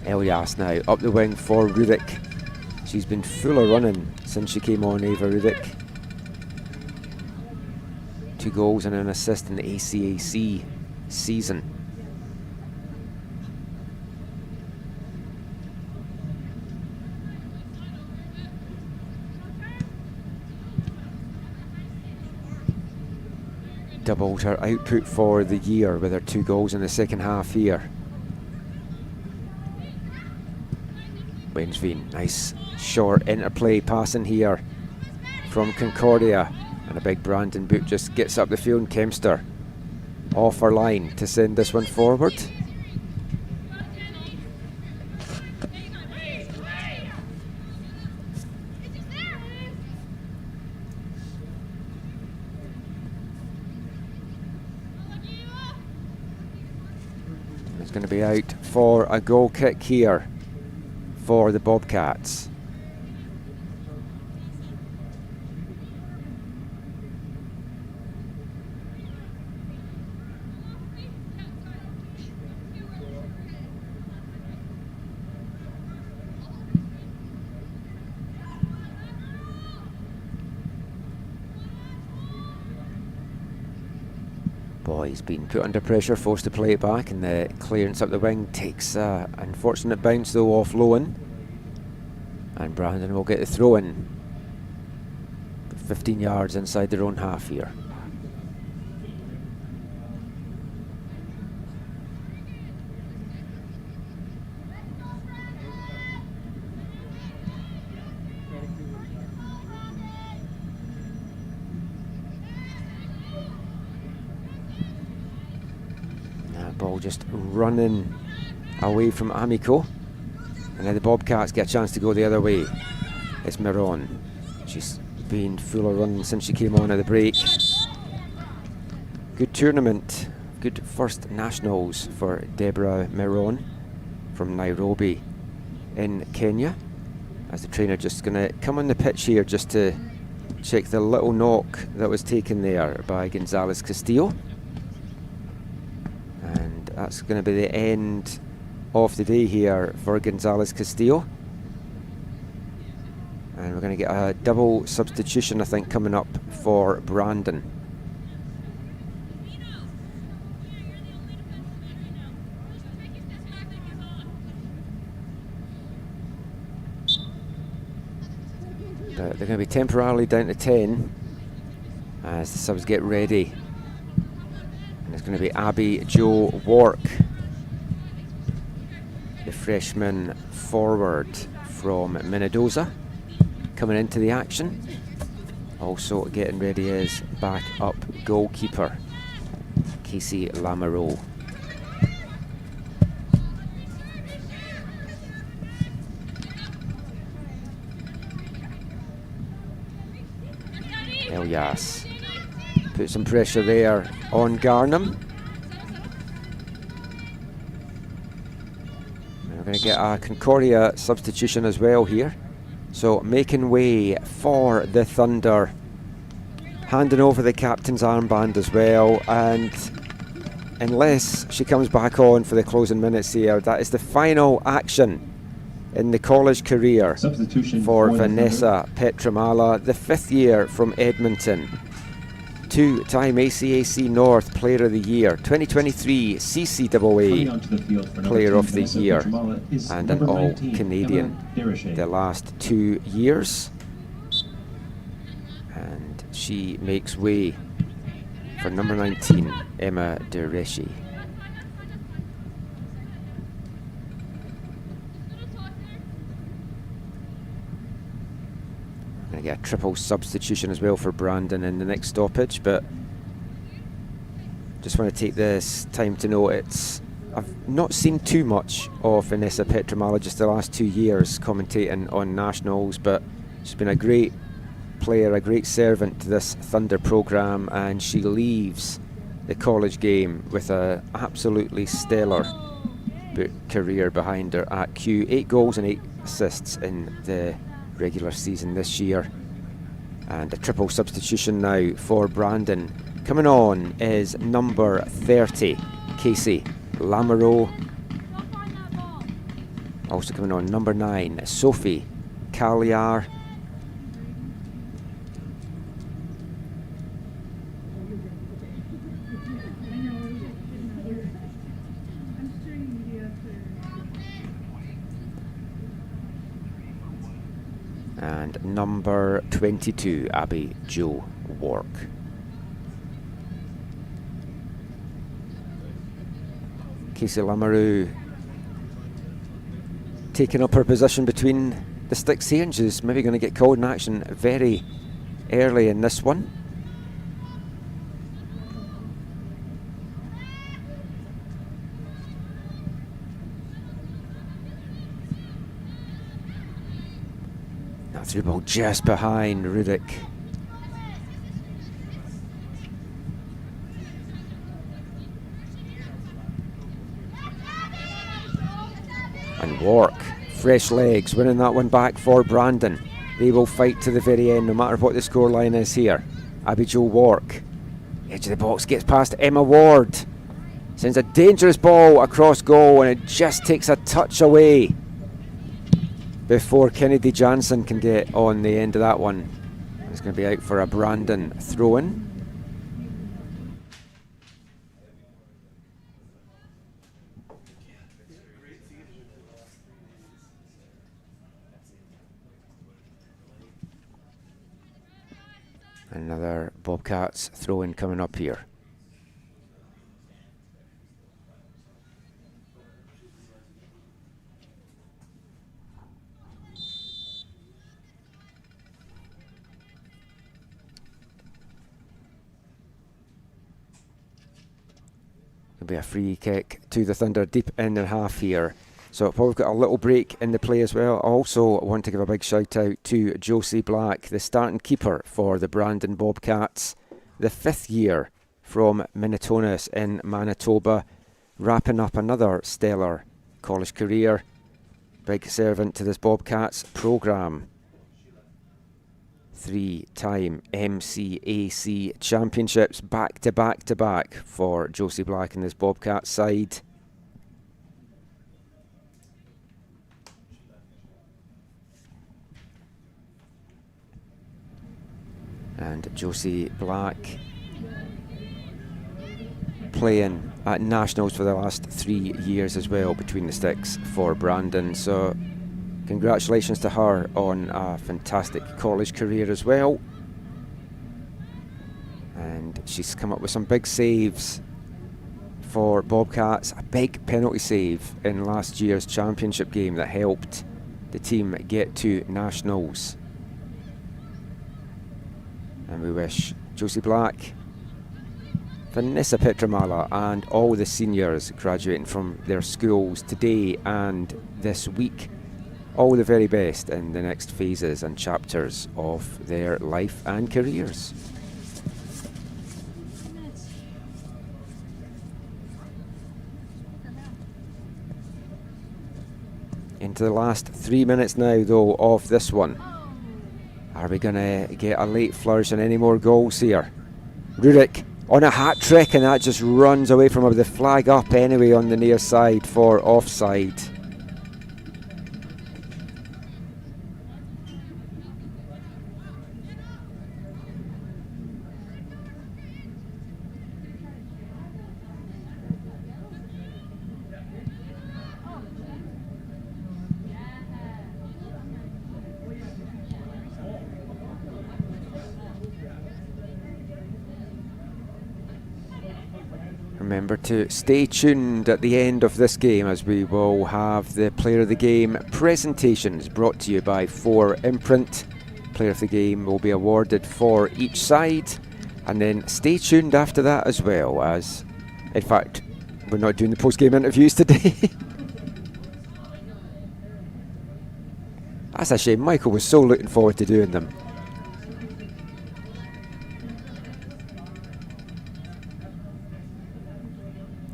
Elias now up the wing for Rudick. She's been full of running since she came on, Eva Rudick. 2 goals and an assist in the ACAC season. Doubled her output for the year with her 2 goals in the second half here. Wainsveen, nice short interplay passing here from Concordia, and a big Brandon boot just gets up the field, and Kempster off her line to send this one forward. It's going to be out for a goal kick here for the Bobcats. Boy's been put under pressure, forced to play it back, and the clearance up the wing takes an unfortunate bounce though off Lowen. And Brandon will get the throw in. 15 yards inside their own half here. Ball just running away from Amico, and now the Bobcats get a chance to go the other way. It's Miron. She's been full of running since she came on at the break. Good tournament, good first nationals for Deborah Miron from Nairobi in Kenya. As the trainer just going to come on the pitch here just to check the little knock that was taken there by Gonzalez Castillo. That's going to be the end of the day here for Gonzalez Castillo. And we're going to get a double substitution, I think, coming up for Brandon. But they're going to be temporarily down to 10 as the subs get ready. It's going to be Abby Jo Wark, the freshman forward from Minnedosa, coming into the action. Also getting ready is back-up goalkeeper Casey Lamoureux. Elias put some pressure there on Garnham. And we're going to get a Concordia substitution as well here. So making way for the Thunder, handing over the captain's armband as well, and unless she comes back on for the closing minutes here, that is the final action in the college career for Vanessa Petramala, the 5th year from Edmonton. 2-time ACAC North Player of the Year, 2023 CCAA Player of the Year, and an All-Canadian the last 2 years. And she makes way for number 19, Emma Dereshi. Going to get a triple substitution as well for Brandon in the next stoppage, but just want to take this time to know I've not seen too much of Vanessa Petramala just the last 2 years commentating on nationals, but she's been a great player, a great servant to this Thunder program, and she leaves the college game with an absolutely stellar career behind her at Q. 8 goals and 8 assists in the regular season this year. And a triple substitution now for Brandon. Coming on is number 30, Casey Lamoureux. Also coming on, number 9, Sophie Calliar. and number 22, Abby Jo Wark. Casey Lamoureux taking up her position between the sticks here, and she's maybe going to get called in action very early in this one. That through ball just behind Rudick. And Wark, fresh legs, winning that one back for Brandon. They will fight to the very end, no matter what the scoreline is here. Abby Jo Wark, edge of the box, gets past Emma Ward. Sends a dangerous ball across goal, and it just takes a touch away before Kennedy Jansen can get on the end of that one. It's going to be out for a Brandon throw-in. Another Bobcats throw-in coming up here. It'll be a free kick to the Thunder deep in their half here. So we've got a little break in the play as well. I also want to give a big shout out to Josie Black, the starting keeper for the Brandon Bobcats. The 5th year from Minitonas in Manitoba, wrapping up another stellar college career. Big servant to this Bobcats programme. 3-time MCAC championships back to back to back for Josie Black and this Bobcats side. And Josie Black playing at Nationals for the last 3 years as well between the sticks for Brandon. So congratulations to her on a fantastic college career as well. And she's come up with some big saves for Bobcats. A big penalty save in last year's championship game that helped the team get to Nationals. And we wish Josie Black, Vanessa Petramala and all the seniors graduating from their schools today and this week all the very best in the next phases and chapters of their life and careers. Into the last 3 minutes now though of this one. Are we going to get a late flourish and any more goals here? Rudick on a hat-trick, and that just runs away from her with the flag up anyway on the near side for offside. Remember to stay tuned at the end of this game, as we will have the Player of the Game presentations brought to you by 4 Imprint. Player of the Game will be awarded for each side, and then stay tuned after that as well, as in fact we're not doing the post-game interviews today. That's a shame. Michael was so looking forward to doing them.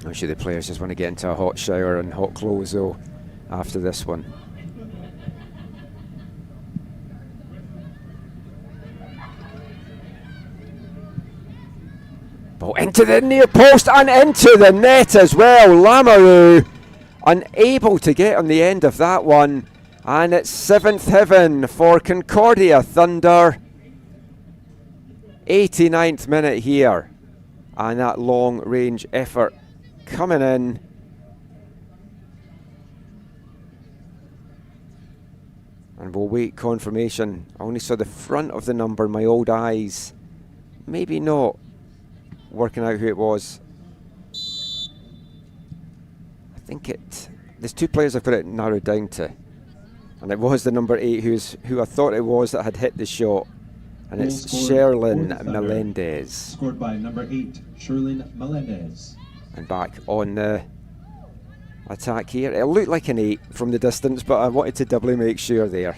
I'm sure the players just want to get into a hot shower and hot clothes though after this one. Ball into the near post and into the net as well. Lamoureux unable to get on the end of that one, and it's 7th heaven for Concordia Thunder. 89th minute here, and that long range effort coming in. And we'll wait confirmation. I only saw the front of the number, my old eyes maybe not working out who it was. I think there's two players I've got it narrowed down to. And it was the number 8 who I thought it was that had hit the shot. And it's Sherlyn Melendez. Scored by number 8, Sherlyn Melendez. And back on the attack here. It looked like an 8 from the distance, but I wanted to doubly make sure there.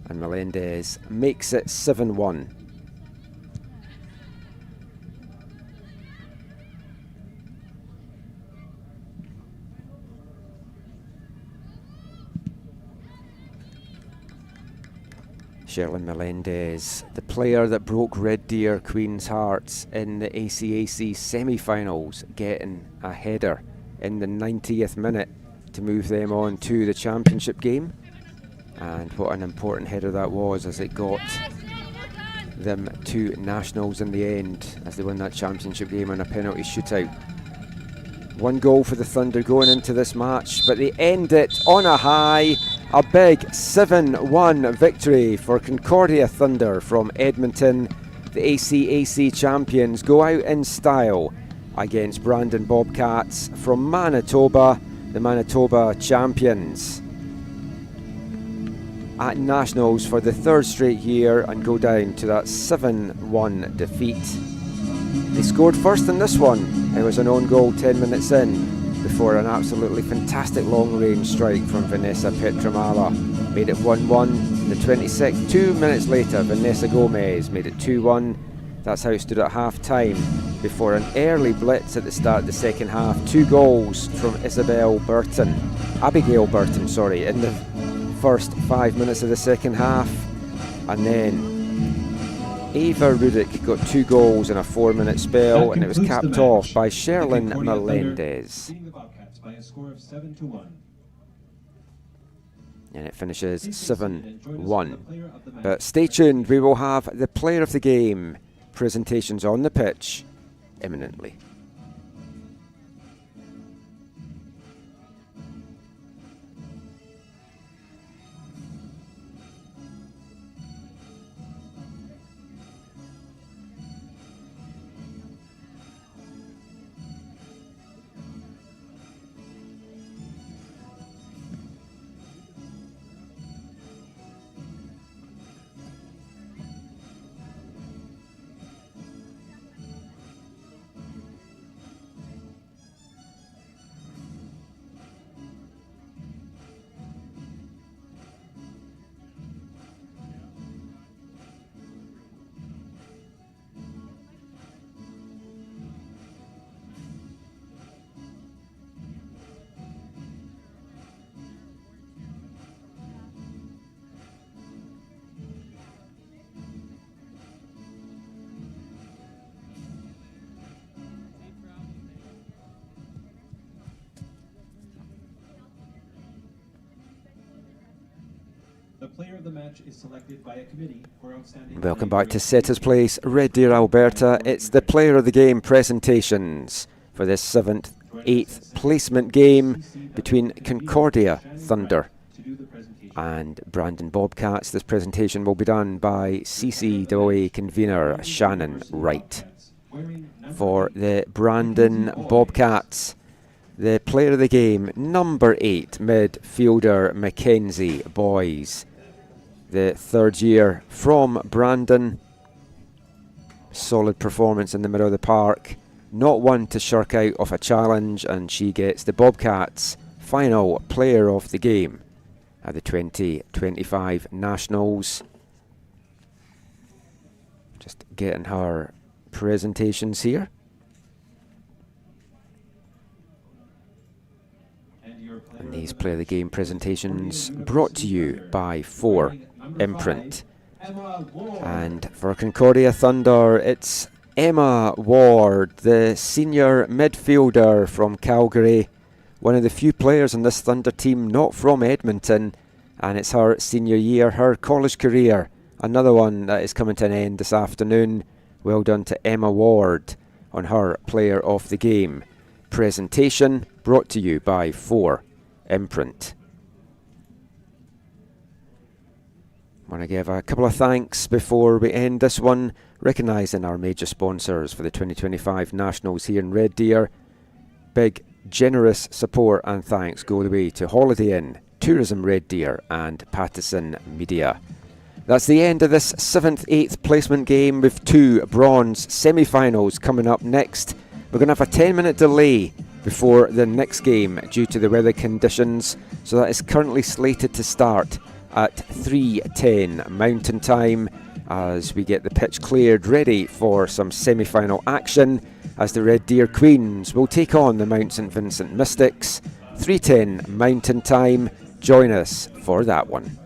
And Melendez makes it 7-1. Sherlyn Melendez, the player that broke Red Deer Queen's hearts in the ACAC semi-finals, getting a header in the 90th minute to move them on to the championship game. And what an important header that was, as it got them to nationals in the end as they won that championship game on a penalty shootout. 1 goal for the Thunder going into this match, but they end it on a high. A big 7-1 victory for Concordia Thunder from Edmonton. The ACAC champions go out in style against Brandon Bobcats from Manitoba, the Manitoba champions, at nationals for the 3rd straight year, and go down to that 7-1 defeat. They scored first in this one. It was an own goal 10 minutes in, before an absolutely fantastic long-range strike from Vanessa Petramala made it 1-1 in the 26th. 2 minutes later, Vanessa Gomez made it 2-1. That's how it stood at half-time, before an early blitz at the start of the second half. 2 goals from Abigail Burton, in the first 5 minutes of the second half. And then Ava Rudick got 2 goals in a 4-minute spell, and it was capped off by Sherlyn Melendez. By a score of 7-1. And it finishes 7-1. But stay tuned, we will have the player of the game presentations on the pitch imminently. The player of the match is selected by a committee for outstanding. Welcome back to Setters Place, Red Deer, Alberta. It's the player of the game presentations for this 7th, 8th placement game between Concordia Thunder and Brandon Bobcats. This presentation will be done by CCAA convener Shannon Wright. For the Brandon Bobcats, the player of the game, number 8 midfielder Mackenzie Boys. The 3rd year from Brandon. Solid performance in the middle of the park. Not one to shirk out of a challenge, and she gets the Bobcats' final player of the game at the 2025 Nationals. Just getting her presentations here. And these player of the game presentations brought to you by 4 Imprint. And for Concordia Thunder, it's Emma Ward, the senior midfielder from Calgary, one of the few players on this Thunder team not from Edmonton, and it's her senior year, her college career, another one that is coming to an end this afternoon. Well done to Emma Ward on her player of the game presentation, brought to you by 4 Imprint. Want to give a couple of thanks before we end this one, recognising our major sponsors for the 2025 Nationals here in Red Deer. Big, generous support and thanks go the way to Holiday Inn, Tourism Red Deer and Pattison Media. That's the end of this 7th, 8th placement game with 2 bronze semi-finals coming up next. We're going to have a 10-minute delay before the next game due to the weather conditions, so that is currently slated to start at 3:10 Mountain Time as we get the pitch cleared ready for some semi-final action as the Red Deer Queens will take on the Mount St Vincent Mystics. 3:10 Mountain Time. Join us for that one.